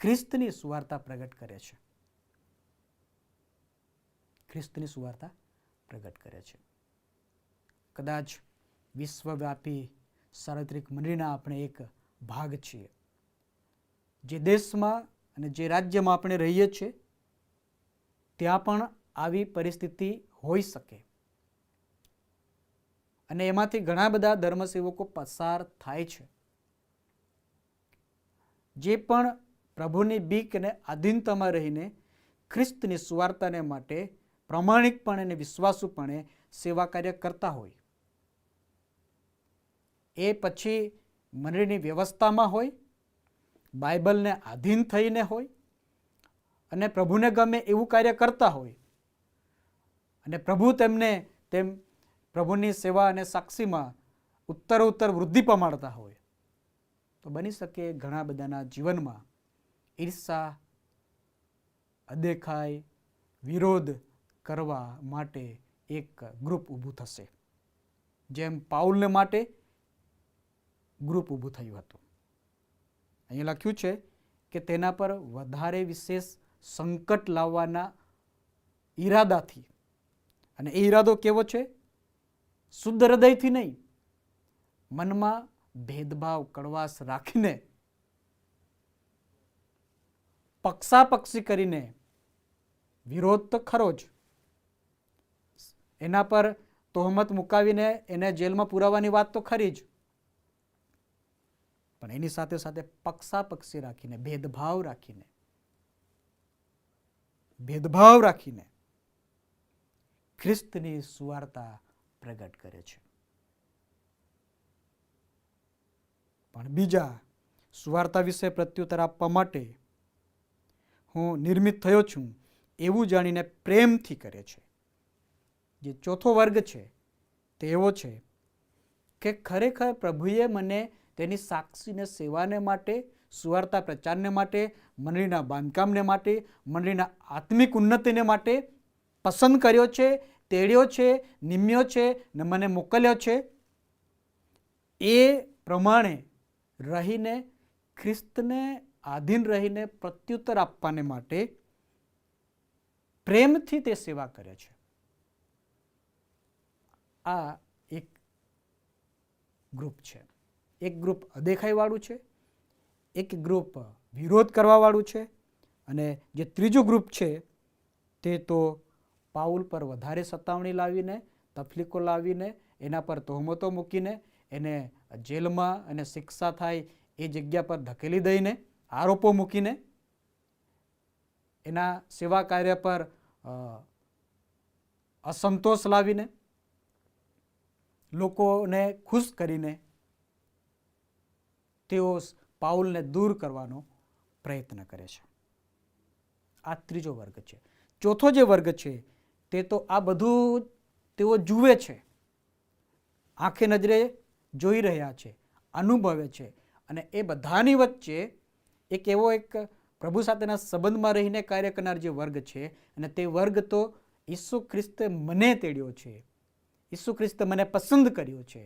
ખ્રિસ્તની સુવાર્તા પ્રગટ કરે છે. ખ્રિસ્તની સુવાર્તા પ્રગટ કરે છે. કદાચ વિશ્વવ્યાપી સાર્વત્રિક મંડળીના આપણે એક ભાગ છીએ. જે દેશમાં અને જે રાજ્યમાં આપણે રહીએ છીએ ત્યાં પણ આવી પરિસ્થિતિ હોઈ શકે, અને એમાંથી ઘણા બધા ધર્મસેવકો પસાર થાય છે. જે પણ પ્રભુની બીક અને આધીનતામાં રહીને ખ્રિસ્તની સુવાર્તાને માટે પ્રામાણિકપણે અને વિશ્વાસુપણે સેવા કાર્ય કરતા હોય, એ પછી મંડળીની વ્યવસ્થામાં હોય, બાઇબલને આધીન થઈને હોય, અને પ્રભુને ગમે એવું કાર્ય કરતા હોય, અને પ્રભુ તેમને પ્રભુની સેવા અને સાક્ષીમાં ઉત્તરોત્તર વૃદ્ધિ પમાડતા હોય, તો બની શકે ઘણા બધાના જીવનમાં ઈર્ષા, અદેખાઈ, વિરોધ કરવા માટે એક ગ્રુપ ઊભું થશે, જેમ પાઉલને માટે ગ્રુપ ઊભું થયું હતું. અહીંયા લખ્યું છે કે તેના પર વધારે વિશેષ સંકટ લાવવાના ઈરાદાથી, અને એ ઈરાદો કેવો છે? શુદ્ધ હૃદયથી નહીં, મનમાં ભેદભાવ, કડવાશ રાખીને, પક્ષાપક્ષી કરીને, વિરોધ તો ખરો જ, એના પર તહોમત મુકાવીને એને જેલમાં પુરાવાની વાત તો ખરી જ, પણ એની સાથે સાથે પક્ષાપક્ષી રાખીને, ભેદભાવ રાખીને ખ્રિસ્તની સુવાર્તા પ્રગટ કરે છે. પણ બીજા સુવાર્તા વિશે પ્રત્યુત્તર આપવા માટે હું નિર્મિત થયો છું એવું જાણીને પ્રેમથી કરે છે. જે ચોથો વર્ગ છે તે એવો છે કે ખરેખર પ્રભુએ મને તેની સાક્ષીને સેવાને માટે, સુવાર્તા પ્રચારને માટે, મંડળીના બાંધકામને માટે, મંડળીના આત્મિક ઉન્નતિને માટે પસંદ કર્યો છે, તેડ્યો છે, નિમ્યો છે ને મને મોકલ્યો છે. એ પ્રમાણે રહીને, ખ્રિસ્તને આધીન રહીને પ્રત્યુત્તર આપવાને માટે પ્રેમથી તે સેવા કરે છે. આ એક ગ્રુપ છે. એક ગ્રુપ અદેખાઈવાળું છે, એક ગ્રુપ વિરોધ કરવાવાળું છે, અને જે ત્રીજું ગ્રુપ છે તે તો પાઉલ પર વધારે સતાવણી લાવીને, તકલીફો લાવીને, એના પર તહોમતો મૂકીને, એને જેલમાં અને શિક્ષા થાય એ જગ્યા પર ધકેલી દઈને, આરોપો મૂકીને, એના સેવા કાર્ય પર અસંતોષ લાવીને, લોકોને ખુશ કરીને તેઓ પાઉલને દૂર કરવાનો પ્રયત્ન કરે છે. આ ત્રીજો વર્ગ છે. ચોથો જે વર્ગ છે તે તો આ બધું તેઓ જુએ છે, આંખે નજરે જોઈ રહ્યા છે, અનુભવે છે, અને એ બધાની વચ્ચે એક પ્રભુ સાથેના સંબંધમાં રહીને કાર્ય કરનાર જે વર્ગ છે, અને તે વર્ગ તો ઈસુ ખ્રિસ્તે મને તેડ્યો છે, ઈસુ ખ્રિસ્તે મને પસંદ કર્યો છે,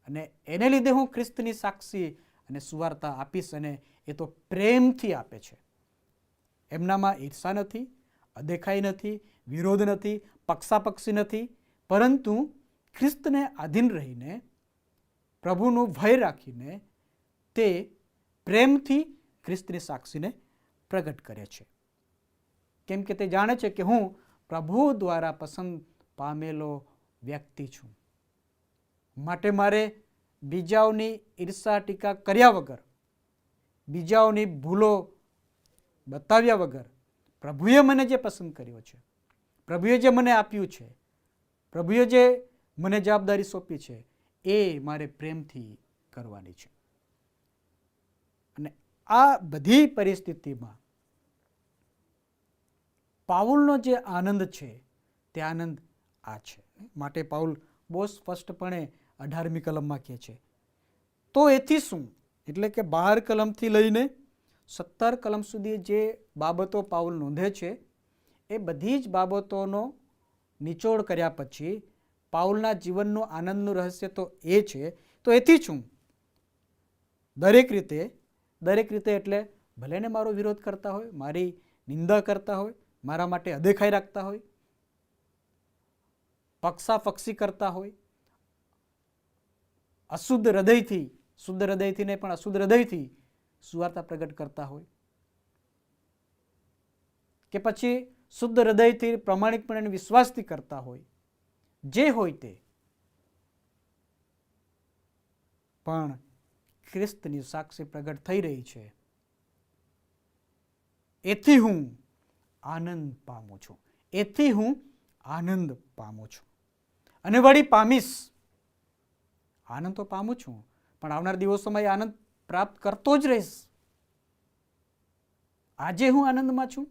અને એને લીધે હું ખ્રિસ્તની સાક્ષી અને સુવાર્તા આપીશ, અને એ તો પ્રેમથી આપે છે. એમનામાં ઈર્ષા નથી, અદેખાઈ નથી, વિરોધ નથી, પક્ષાપક્ષી નથી, પરંતુ ખ્રિસ્તને આધીન રહીને, પ્રભુનું ભય રાખીને તે પ્રેમથી ખ્રિસ્તની સાક્ષીને પ્રગટ કરે છે. કેમ કે તે જાણે છે કે હું પ્રભુ દ્વારા પસંદ પામેલો વ્યક્તિ છું, માટે મારે બીજાઓની ઈર્ષા ટીકા કર્યા વગર, બીજાઓની ભૂલો બતાવ્યા વગર પ્રભુએ મને જે પસંદ કર્યો છે, પ્રભુએ જે મને આપ્યું છે, પ્રભુએ જે મને જવાબદારી સોંપી છે, એ મારે પ્રેમથી કરવાની છે. અને આ બધી પરિસ્થિતિમાં પાઉલનો જે આનંદ છે તે આનંદ આ છે. માટે પાઉલ બહુ સ્પષ્ટપણે 18મી કલમમાં કહે છે, તો એથી શું, એટલે કે 12 કલમથી લઈને 17 કલમ સુધી જે બાબતો પાઉલ નોંધે છે એ બધી જ બાબતોનો નિચોડ કર્યા પછી પાઉલના જીવનનું આનંદનું રહસ્ય તો એ છે, તો એથી શું, દરેક રીતે એટલે ભલે ને મારો વિરોધ કરતા હોય, મારી નિંદા કરતા હોય, મારા માટે અદેખાઈ રાખતા હોય, પક્ષાપક્ષી કરતા હોય, અશુદ્ધ હૃદયથી, શુદ્ધ હૃદયથી ને પણ અશુદ્ધ હૃદયથી સુવાર્તા પ્રગટ કરતા હોય, કે પછી શુદ્ધ હૃદયથી પ્રામાણિકપણે વિશ્વાસથી કરતા હોય, જે હોય તે, પણ ખ્રિસ્તની સાક્ષી પ્રગટ થઈ રહી છે, એથી હું આનંદ પામું છું, એથી હું આનંદ પામું છું. અને વળી પામીશ, આનંદ તો પામું છું, પણ આવનાર દિવસોમાં એ આનંદ પ્રાપ્ત કરતો જ રહીશ. આજે હું આનંદમાં છું,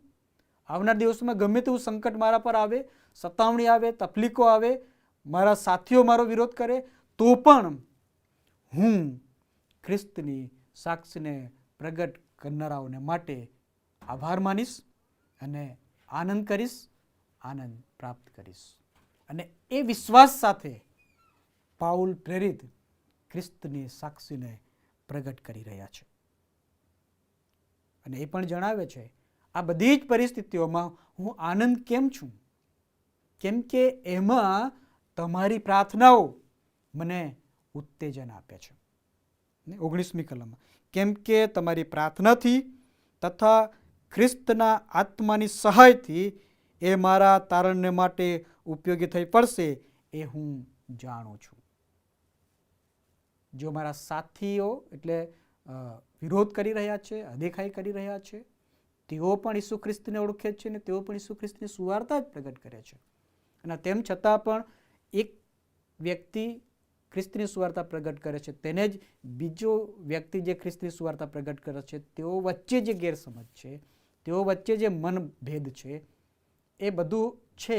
આવનાર દિવસોમાં ગમે તેવું સંકટ મારા પર આવે, સતાવણી આવે, તકલીફો આવે, મારા સાથીઓ મારો વિરોધ કરે, તો પણ હું ખ્રિસ્તની સાક્ષીને પ્રગટ કરનારાઓને માટે આભાર માનીશ અને આનંદ કરીશ, આનંદ પ્રાપ્ત કરીશ. અને એ વિશ્વાસ સાથે પાઉલ પ્રેરિત ખ્રિસ્તની સાક્ષીને પ્રગટ કરી રહ્યા છે. અને એ પણ જણાવે છે, આ બધી જ પરિસ્થિતિઓમાં હું આનંદ કેમ છું? કેમ કે એમાં તમારી પ્રાર્થનાઓ મને ઉત્તેજન આપે છે. 19મી કલમમાં, કેમ કે તમારી પ્રાર્થનાથી તથા ખ્રિસ્તના આત્માની સહાયથી એ મારા તારણને માટે ઉપયોગી થઈ પડશે, એ હું જાણું છું. જો મારા સાથીઓ એટલે વિરોધ કરી રહ્યા છે, અદેખાઈ કરી રહ્યા છે, તેઓ પણ ઈસુ ખ્રિસ્તને ઓળખે છે અને તેઓ પણ ઈસુ ખ્રિસ્તની સુવાર્તા જ પ્રગટ કરે છે. અને તેમ છતાં પણ એક વ્યક્તિ ખ્રિસ્તની સુવાર્તા પ્રગટ કરે છે, તેને જ બીજો વ્યક્તિ જે ખ્રિસ્તની સુવાર્તા પ્રગટ કરે છે, તેઓ વચ્ચે જે ગેરસમજ છે, તેઓ વચ્ચે જે મનભેદ છે, એ બધું છે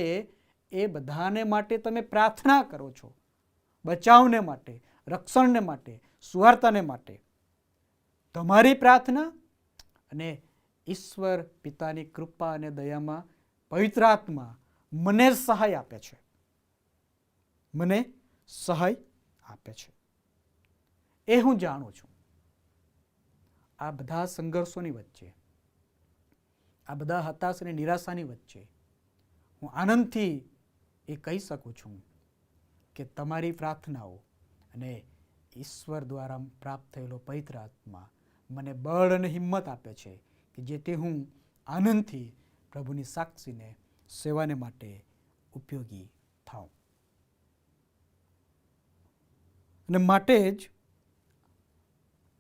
એ બધાને માટે તમે પ્રાર્થના કરો છો, બચાવને માટે, રક્ષણને માટે, સુવાર્તાને માટે. તમારી પ્રાર્થના અને ઈશ્વર પિતાની કૃપા અને દયામાં પવિત્ર આત્મા મને સહાય આપે છે, મને સહાય આપે છે, એ હું જાણું છું. આ બધા સંઘર્ષોની વચ્ચે, આ બધા હતાશ અને નિરાશાની વચ્ચે હું આનંદથી એ કહી શકું છું કે તમારી પ્રાર્થનાઓ અને ઈશ્વર દ્વારા પ્રાપ્ત થયેલો પવિત્ર આત્મા મને બળ અને હિંમત આપે છે કે જેથી હું આનંદથી પ્રભુની સાક્ષીને સેવાને માટે ઉપયોગી થાઉં. અને માટે જ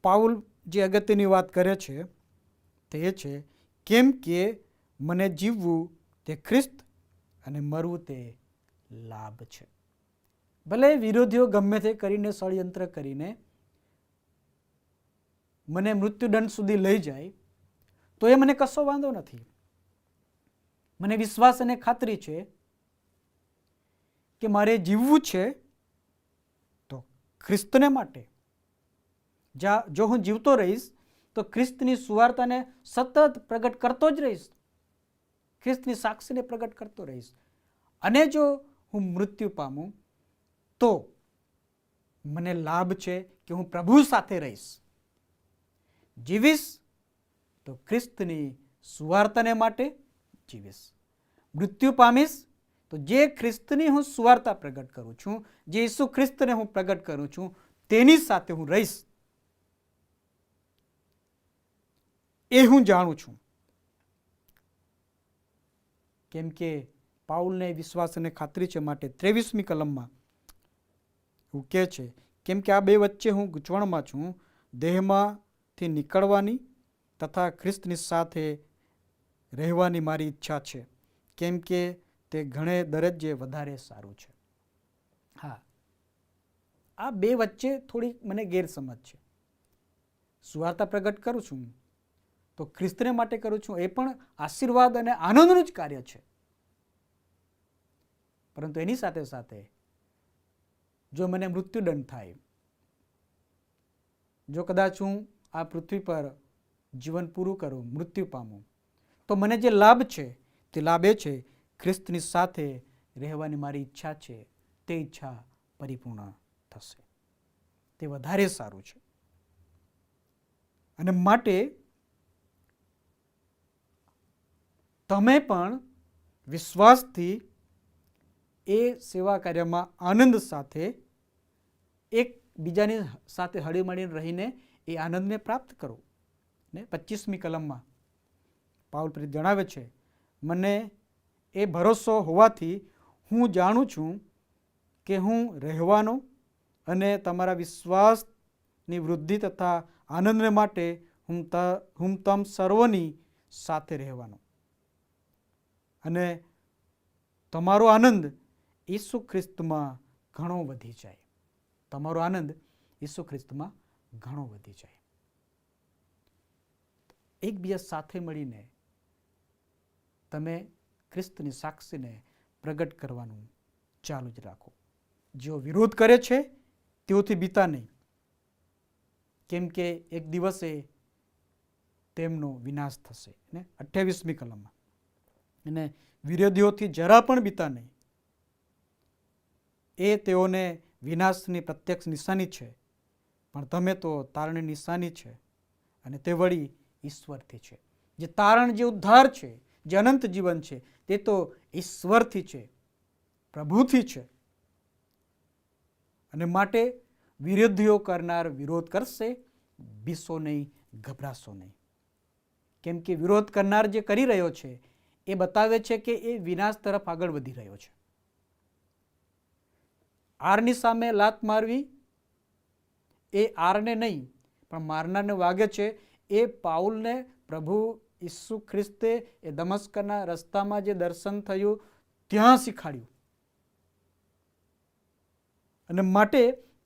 પાઉલ જે અગત્યની વાત કરે છે તે એ છે, કેમ કે મને જીવવું તે ખ્રિસ્ત અને મરવું તે લાભ છે. ભલે વિરોધીઓ ગમે તે કરીને, ષડયંત્ર કરીને મને મૃત્યુદંડ સુધી લઈ જાય તો એ મને કશો વાંધો નથી. મને વિશ્વાસ અને ખાતરી છે કે મારે જીવવું છે તો ખ્રિસ્તને માટે. જો હું જીવતો રહીશ તો ખ્રિસ્તની સુવાર્તાને સતત પ્રગટ કરતો જ રહીશ, ખ્રિસ્તની સાક્ષીને પ્રગટ કરતો રહીશ. અને જો હું મૃત્યુ પામું તો મને લાભ છે કે હું પ્રભુ સાથે રહીશ. જીવીશ તો ખ્રિસ્તની સુવાર્તાને માટે જીવીશ, મૃત્યુ પામીશ તો જે ખ્રિસ્તની હું સુવાર્તા પ્રગટ કરું છું, જે ઈસુ ખ્રિસ્તને હું પ્રગટ કરું છું, તેની સાથે હું રહીશ એ હું જાણું છું. કેમ કે પાઉલને વિશ્વાસ અને ખાતરી છે, માટે 23મી કલમમાં હું કહે છે, કેમ કે આ બે વચ્ચે હું ગૂંચવણમાં છું, દેહમાંથી નીકળવાની તથા ખ્રિસ્તની સાથે રહેવાની મારી ઈચ્છા છે, કેમ કે તે ઘણે દરજ્જે વધારે સારું છે. હા, આ બે વચ્ચે થોડી મને ગેરસમજ છે. સુવાર્તા પ્રગટ કરું છું તો ખ્રિસ્તને માટે કરું છું, એ પણ આશીર્વાદ અને આનંદનું જ કાર્ય છે. પરંતુ એની સાથે સાથે જો મને મૃત્યુદંડ થાય, જો કદાચ હું આ પૃથ્વી પર જીવન પૂરું કરું, મૃત્યુ પામું, તો મને જે લાભ છે તે લાભ એ છે ખ્રિસ્તની સાથે રહેવાની મારી ઈચ્છા છે, તે ઈચ્છા પરિપૂર્ણ થશે. તે વધારે સારું છે. અને માટે તમે પણ વિશ્વાસથી એ સેવા કાર્યમાં આનંદ સાથે એકબીજાની સાથે હળીમળીને રહીને એ આનંદને પ્રાપ્ત કરો. ને 25મી કલમમાં પાઉલ પ્રેરિત જણાવે છે, મને એ ભરોસો હોવાથી હું જાણું છું કે હું રહેવાનો અને તમારા વિશ્વાસની વૃદ્ધિ તથા આનંદને માટે હું તમ સર્વની સાથે રહેવાનો, અને તમારો આનંદ ઈસુ ખ્રિસ્તમાં ઘણો વધી જાય. તમારો આનંદ ઈસુ ખ્રિસ્તમાં ઘણો વધી જાય. એકબીજા સાથે મળીને તમે ખ્રિસ્તની સાક્ષીને પ્રગટ કરવાનું ચાલુ જ રાખો. જેઓ વિરોધ કરે છે તેઓથી બીતા નહીં, કેમ કે એક દિવસે તેમનો વિનાશ થશે. ને 28મી કલમમાં, અને વિરોધીઓથી જરા પણ બીતા નહીં, એ તેઓને વિનાશની પ્રત્યક્ષ નિશાની છે, પણ તમે તો તારણની નિશાની છે, અને તે વળી ઈશ્વરથી છે. જે તારણ, જે ઉદ્ધાર છે, જે અનંત જીવન છે, તે તો ઈશ્વરથી છે, પ્રભુથી છે. અને માટે વિરોધીઓ કરનાર વિરોધ કરશે, બીસો નહીં, ગભરાશો નહીં. કેમ કે વિરોધ કરનાર જે કરી રહ્યો છે એ બતાવે છે કે એ વિનાશ તરફ આગળ વધી રહ્યો છે. આરની સામે લાત મારવી એ આરને નહીં પણ મારનારને વાગે છે. એ પાઉલને પ્રભુ ઈસુ ખ્રિસ્તે એ દમસ્કના રસ્તામાં જે દર્શન થયું ત્યાં શીખાડ્યું. અને માટે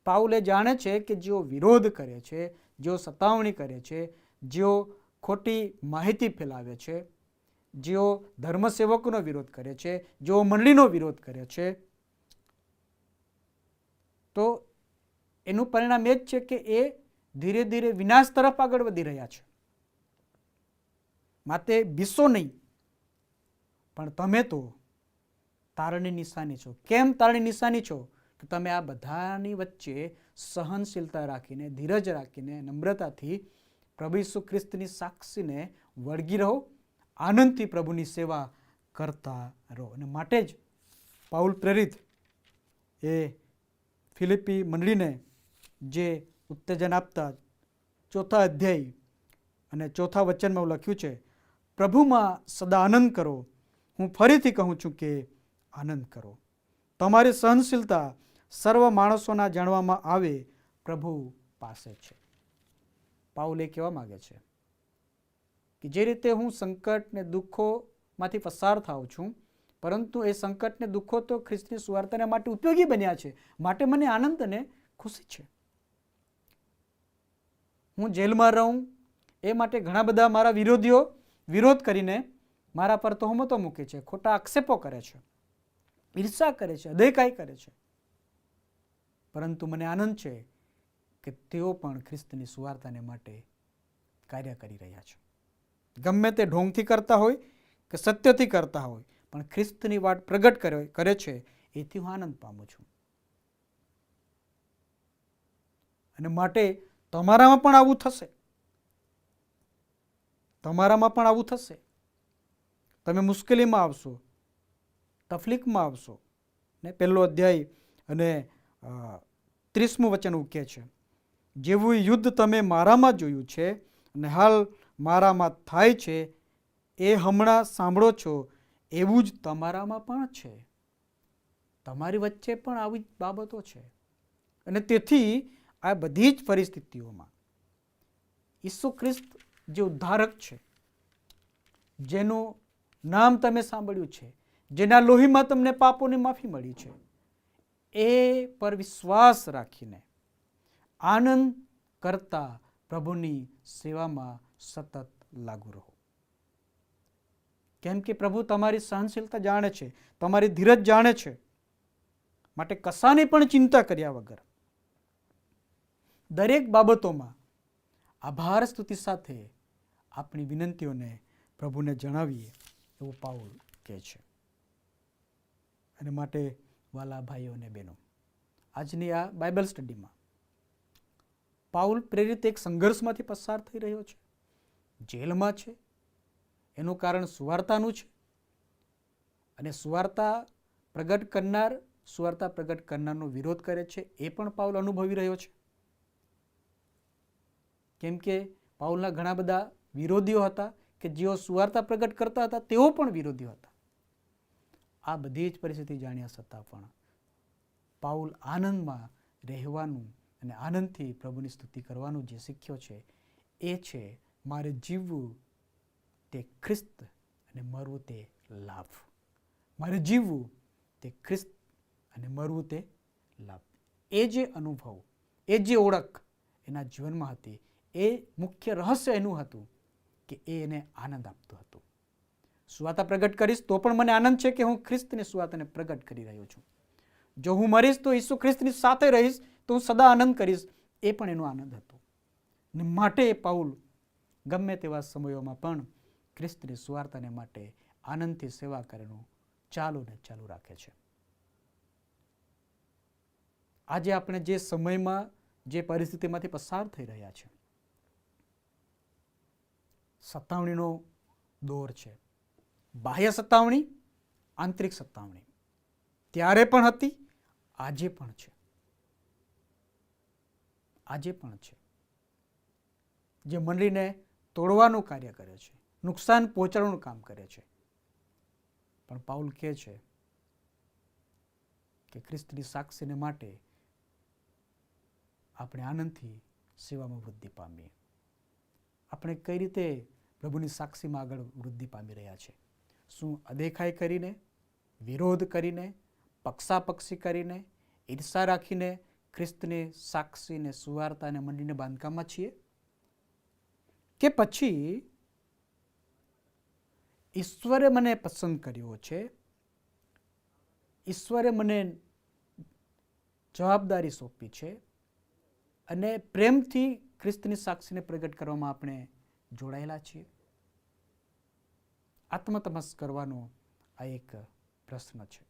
પાઉલે જાણે છે કે જેઓ વિરોધ કરે છે, જેઓ સતાવણી કરે છે, જેઓ ખોટી માહિતી ફેલાવે છે, જેઓ ધર્મસેવકોનો વિરોધ કરે છે, જેઓ મંડળીનો વિરોધ કરે છે, તો એનું પરિણામ એ જ છે કે એ ધીરે ધીરે વિનાશ તરફ આગળ વધી રહ્યા છે. માટે બીસો નહીં, પણ તમે તો તારણની નિશાની છો. કેમ તારણની નિશાની છો? કે તમે આ બધાની વચ્ચે સહનશીલતા રાખીને, ધીરજ રાખીને, નમ્રતાથી પ્રભુ ઈસુ ખ્રિસ્તની સાક્ષીને વળગી રહો, આનંદથી પ્રભુની સેવા કરતા રહો. અને માટે જ પાઉલ પ્રેરિત એ ફિલિપી મંડળીને જે ઉત્તેજન આપતા 4થા અધ્યાય અને 4થા વચનમાં લખ્યું છે, પ્રભુમાં સદા આનંદ કરો. હું ફરીથી કહું છું કે આનંદ કરો. તમારી સહનશીલતા સર્વ માણસોના જાણવામાં આવે, પ્રભુ પાસે છે. પાઉલ એ કહેવા માંગે છે કે જે રીતે હું સંકટ ને દુઃખોમાંથી પસાર થાઉં છું, પરંતુ એ સંકટ ને દુઃખો તો ખ્રિસ્તની સુવાર્તાને માટે ઉપયોગી બન્યા છે, માટે મને આનંદ અને ખુશી છે. હું જેલમાં રહું એ માટે ઘણા બધા મારા વિરોધીઓ વિરોધ કરીને મારા પર તહોમતો મૂકે છે, ખોટા આક્ષેપો કરે છે, ઈર્ષા કરે છે, અદેખાઈ કરે છે, પરંતુ મને આનંદ છે કે તેઓ પણ ખ્રિસ્તની સુવાર્તાને માટે કાર્ય કરી રહ્યા છે. ગમે તે ઢોંગથી કરતા હોય કે સત્યથી કરતા હોય, પણ ખ્રિસ્તની વાત પ્રગટ કરે છે, એથી હું આનંદ પામું છું. અને માટે તમારામાં પણ આવું થશે. તમારામાં પણ આવું થશે. તમે મુશ્કેલીમાં આવશો, તફલીકમાં આવશો. ને 1 અધ્યાય અને 30મું વચન કહે છે, જેવું યુદ્ધ તમે મારામાં જોયું છે અને હાલ મારામાં થાય છે એ હમણાં સાંભળો છો, એવું જ તમારામાં પણ છે. તમારી વચ્ચે પણ આવી બાબતો છે. અને તેથી આ બધી જ પરિસ્થિતિઓમાં ઈસુ ખ્રિસ્ત જે ઉદ્ધારક છે, જેનું નામ તમે સાંભળ્યું છે, જેના લોહીમાં તમને પાપોની માફી મળી છે, એ પર વિશ્વાસ રાખીને આનંદ કરતા પ્રભુની સેવામાં સતત લાગુ રહો. કેમ કે પ્રભુ તમારી સહનશીલતા જાણે છે, તમારી ધીરજ જાણે છે. માટે કશાની પણ ચિંતા કર્યા વગર દરેક બાબતોમાં આભાર સ્તુતિ સાથે આપણી વિનંતીઓને પ્રભુને જણાવીએ એવું પાઉલ કહે છે. અને માટે વાલા ભાઈઓ અને બહેનો, આજની આ બાઇબલ સ્ટડીમાં પાઉલ પ્રેરિત એક સંઘર્ષમાંથી પસાર થઈ રહ્યો છે. જેલમાં છે. એનું કારણ સુવાર્તાનું છે. અને સુવાર્તા પ્રગટ કરનારનો વિરોધ કરે છે, એ પણ પાઉલ અનુભવી રહ્યો છે. કેમ કે પાઉલના ઘણા બધા વિરોધીઓ હતા કે જેઓ સુવાર્તા પ્રગટ કરતા હતા, તેઓ પણ વિરોધીઓ હતા. આ બધી જ પરિસ્થિતિ જાણ્યા છતાં પણ પાઉલ આનંદમાં રહેવાનું અને આનંદથી પ્રભુની સ્તુતિ કરવાનું જે શીખ્યો છે, એ છે મારે જીવવું તે ખ્રિસ્ત અને મરવું તે લાભ. મારે જીવવું તે ખ્રિસ્ત અને મરવું તે લાભ. એ જે અનુભવ, એ જે ઓળખ એના જીવનમાં હતી, એ મુખ્ય રહસ્ય એનું હતું કે એ એને આનંદ આપતું હતું. સુવાર્તા પ્રગટ કરીશ તો પણ મને આનંદ છે કે હું ખ્રિસ્તની સુવાર્તાને પ્રગટ કરી રહ્યો છું. જો હું મરીશ તો ઈસુ ખ્રિસ્તની સાથે રહીશ તો હું સદા આનંદ કરીશ. એ પણ એનો આનંદ હતો. ને માટે પાઉલ ગમે તેવા સમયોમાં પણ ખ્રિસ્તની સુવાર્તાને માટે આનંદથી સેવા કરવાનું ચાલુ રાખે છે. આજે આપણે જે સમયમાં જે પરિસ્થિતિમાંથી પસાર થઈ રહ્યા છે, સતાવણીનો દોર છે. બાહ્ય સતાવણી, આંતરિક સતાવણી ત્યારે પણ હતી, આજે પણ છે. જે મંડળીને તોડવાનું કાર્ય કરે છે, નુકસાન પહોંચાડવાનું કામ કરે છે. પણ પાઉલ કહે છે કે ખ્રિસ્તની સાક્ષીને માટે આપણે આનંદથી સેવામાં વૃદ્ધિ પામીએ. આપણે કઈ રીતે પ્રભુની સાક્ષીમાં આગળ વૃદ્ધિ પામી રહ્યા છે? શું અદેખાઈ કરીને, વિરોધ કરીને, પક્ષાપક્ષી કરીને, ઈર્ષા રાખીને ખ્રિસ્તની સાક્ષીને, સુવાર્તાને, મંડળીને બાંધકામમાં છીએ? કે પછી ઈશ્વરે મને પસંદ કર્યો છે, ઈશ્વરે મને જવાબદારી સોંપી છે અને પ્રેમથી ખ્રિસ્તની સાક્ષીને પ્રગટ કરવામાં આપણે જોડાયેલા છીએ? આત્મતપાસ કરવાનો આ એક પ્રશ્ન છે.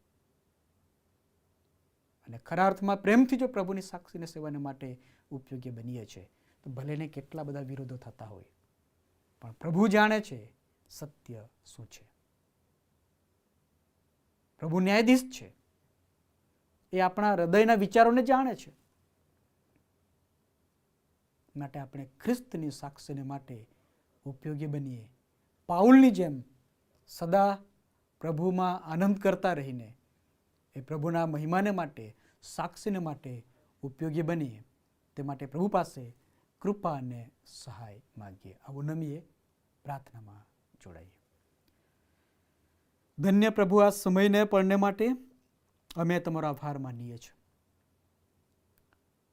અને ખરા અર્થમાં પ્રેમથી જો પ્રભુની સાક્ષીને સેવાને માટે ઉપયોગી બનીએ છે તો ભલેને કેટલા બધા વિરોધો થતા હોય, પણ પ્રભુ જાણે છે સત્ય શું છે. પ્રભુ ન્યાયાધીશ છે. એ આપણા હૃદયના વિચારોને જાણે છે. માટે આપણે ખ્રિસ્તની સાક્ષીને માટે ઉપયોગી બનીએ. પાઉલની જેમ સદા પ્રભુમાં આનંદ કરતા રહીને એ પ્રભુના મહિમાને માટે, સાક્ષીને માટે ઉપયોગી બનીએ. તે માટે પ્રભુ પાસે કૃપા અને સહાય માગીએ. આવું નમીએ પ્રાર્થનામાં જોડાઈએ. ધન્ય પ્રભુ, આ સમયને પડને માટે અમે તમારો આભાર માનીએ છીએ.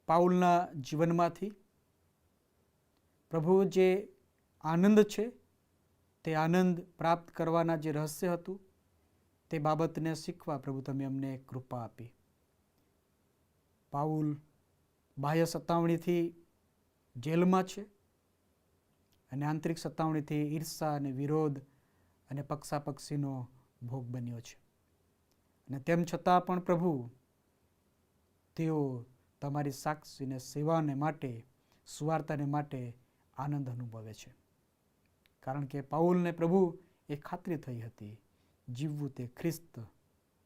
પાઉલના જીવનમાંથી પ્રભુ જે આનંદ છે, તે આનંદ પ્રાપ્ત કરવાના જે રહસ્ય હતું, તે બાબતને શીખવા પ્રભુ તમે અમને કૃપા આપી. પાઉલ બાહ્ય સતાવણીથી જેલમાં છે અને આંતરિક સતાવણીથી ઈર્ષા અને વિરોધ અને પક્ષાપક્ષીનો ભોગ બન્યો છે. અને તેમ છતાં પણ પ્રભુ તેઓ તમારી સાક્ષીને સેવાને માટે, સુવાર્તાને માટે આનંદ અનુભવે છે. કારણ કે પાઉલને પ્રભુ એ ખાતરી થઈ હતી, જીવવું તે ખ્રિસ્ત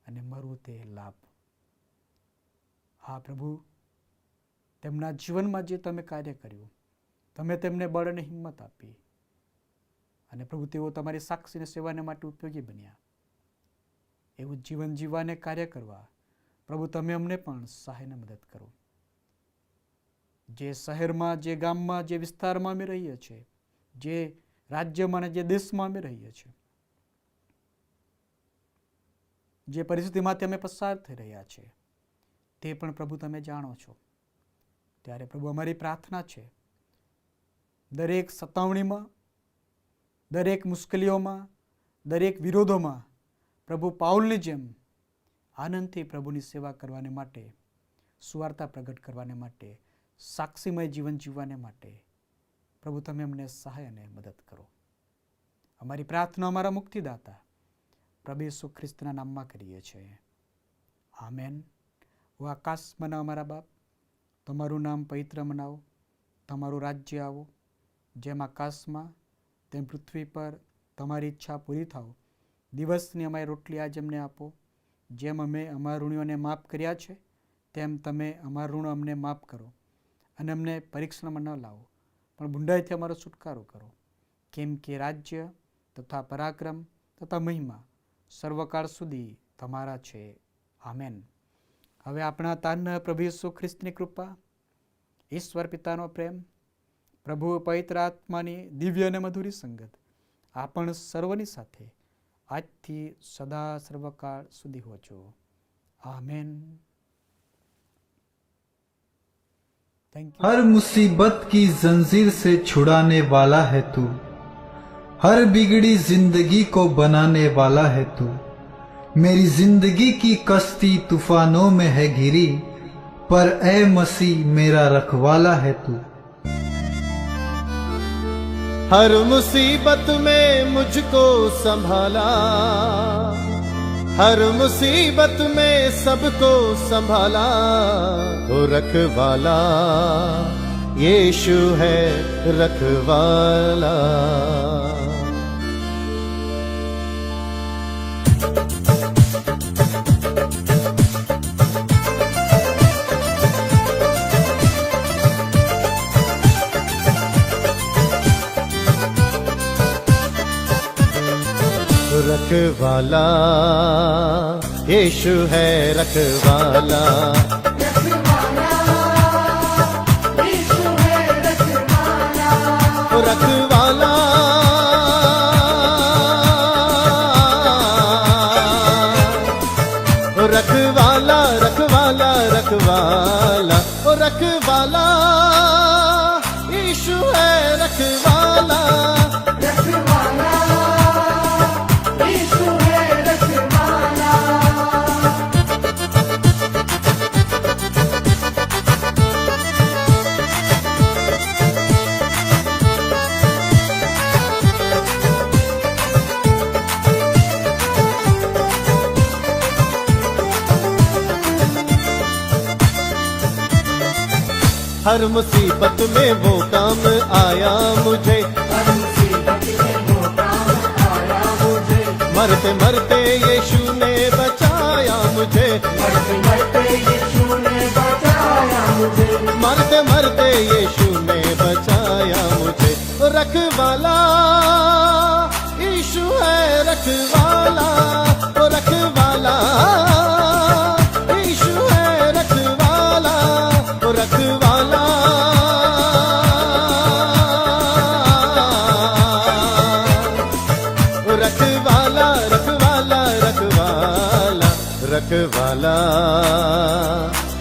અને મરવું તે લાભ. હા પ્રભુ, તેમના જીવનમાં જે તમે કાર્ય કર્યું, તમે તેમને બળ અને હિંમત આપી અને પ્રભુ તેઓ તમારી સાક્ષીને સેવાને માટે ઉપયોગી બન્યા. એવું જીવન જીવવાને કાર્ય કરવા પ્રભુ તમે અમને પણ સહાયને મદદ કરો. જે શહેરમાં, જે ગામમાં, જે વિસ્તારમાં અમે રહીએ છીએ, જે રાજ્યમાં અને જે દેશમાં અમે રહીએ છીએ, જે પરિસ્થિતિમાંથી અમે પસાર થઈ રહ્યા છીએ, તે પણ પ્રભુ તમે જાણો છો. ત્યારે પ્રભુ અમારી પ્રાર્થના છે, દરેક સતાવણીમાં, દરેક મુશ્કેલીઓમાં, દરેક વિરોધોમાં પ્રભુ પાઉલની જેમ આનંદથી પ્રભુની સેવા કરવાને માટે, સુવાર્તા પ્રગટ કરવાને માટે, સાક્ષીમય જીવન જીવવાને માટે પ્રભુ તમે અમને સહાય અને મદદ કરો. અમારી પ્રાર્થના અમારા મુક્તિદાતા પ્રભુ ઈસુ ખ્રિસ્તના નામમાં કરીએ છીએ. આમેન. ઓ આકાશમાંના અમારા બાપ, તમારું નામ પવિત્ર મનાવો, તમારું રાજ્ય આવો, જેમ આકાશમાં તેમ પૃથ્વી પર તમારી ઈચ્છા પૂરી થાવ. દિવસની અમારી રોટલી આજ અમને આપો. જેમ અમે અમારા ઋણીઓને માફ કર્યા છે, તેમ તમે અમારા ઋણો અમને માફ કરો. અને અમને પરીક્ષામાં ન લાવો, પણ બુંડાઈથી અમારો છુટકારો કરો. કેમ કે રાજ્ય તથા પરાક્રમ તથા મહિમા સર્વકાળ સુધી તમારા છે. આમેન. હવે આપણા તારના પ્રભુ ઈસુ ખ્રિસ્તની કૃપા, ઈશ્વર પિતાનો પ્રેમ, પ્રભુ પવિત્ર આત્માની દિવ્ય અને મધુરી સંગત આપણ સર્વની સાથે આજથી સદા સર્વકાળ સુધી હોજો. આમેન. हर मुसीबत की जंजीर से छुड़ाने वाला है तू, हर बिगड़ी जिंदगी को बनाने वाला है तू. मेरी जिंदगी की कश्ती तूफानों में है घिरी, पर ए मसीह मेरा रखवाला है तू. हर मुसीबत में मुझको संभाला, हर मुसीबत में सबको संभाला. वो रखवाला यीशु है रखवाला. रखवाला यीशु है रखवाला. रखवाला रखवाला रखवाला रखवाला रखवाला यीशु है रखवाला. हर मुसीबत में वो काम आया मुझे, मरते मरते यीशु ने बचाया मुझे. मरते मरते यीशु ने बचाया मुझे. रखवाला यीशु है रखवाला. रखवाला यीशु है रखवाला. रखवाला रखवाला रखवाला रखवाला रखवाला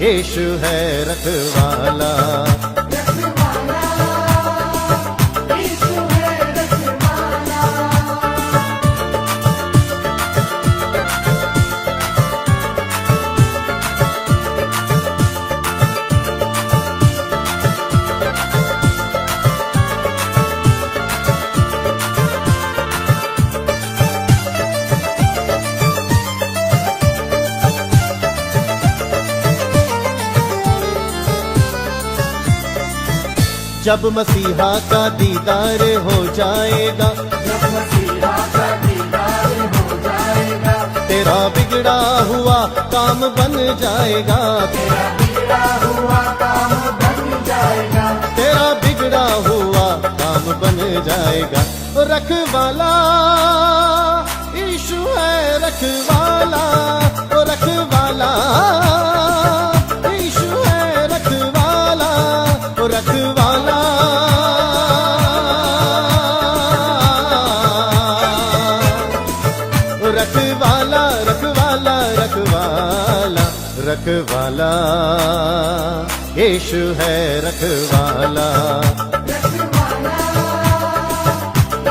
यीशु है रखवाला. जब मसीहा का दीदार हो जाएगा, तेरा बिगड़ा हुआ काम बन जाएगा, तेरा बिगड़ा हुआ काम बन जाएगा, तेरा बिगड़ा हुआ काम बन जाएगा। रखवाला यीशु है रखवाला, ओ रखवाला यीशु है रखवाला, ओ रखवाला रखवाला रखवाला रखवाला रखवाला यीशु है रखवाला। रखवाला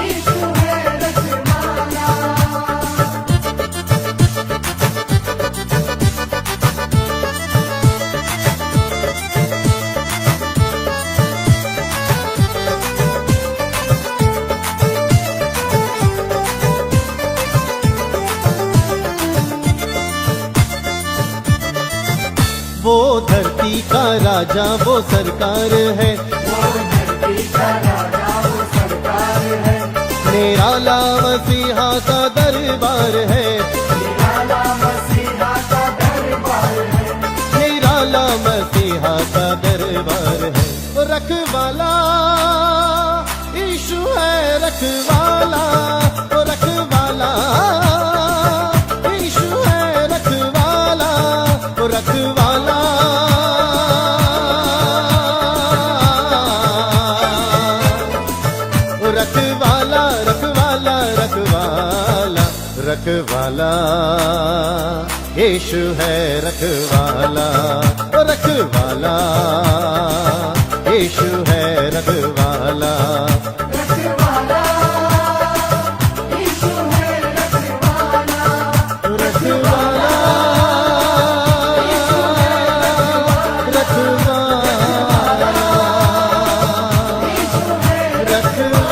यीशु है रखवाला। वो धरती का राजा वो सरकार है, वो धरती का राजा वो सरकार है, निराला मसीहा का दरबार है, निराला मसीहा का दरबार है, निराला मसीहा का दरबार है। रखवाला यीशु है रखवाला, ओ रखवाला यीशु है रखवाला, ओ रखवाला रखवाला रखवाला रखवाला रखवाला यीशु है रखवाला, रखवाला यीशु है रखवाला। रखवाला यीशु है रखवाला, रखवाला रखवाला रखवाला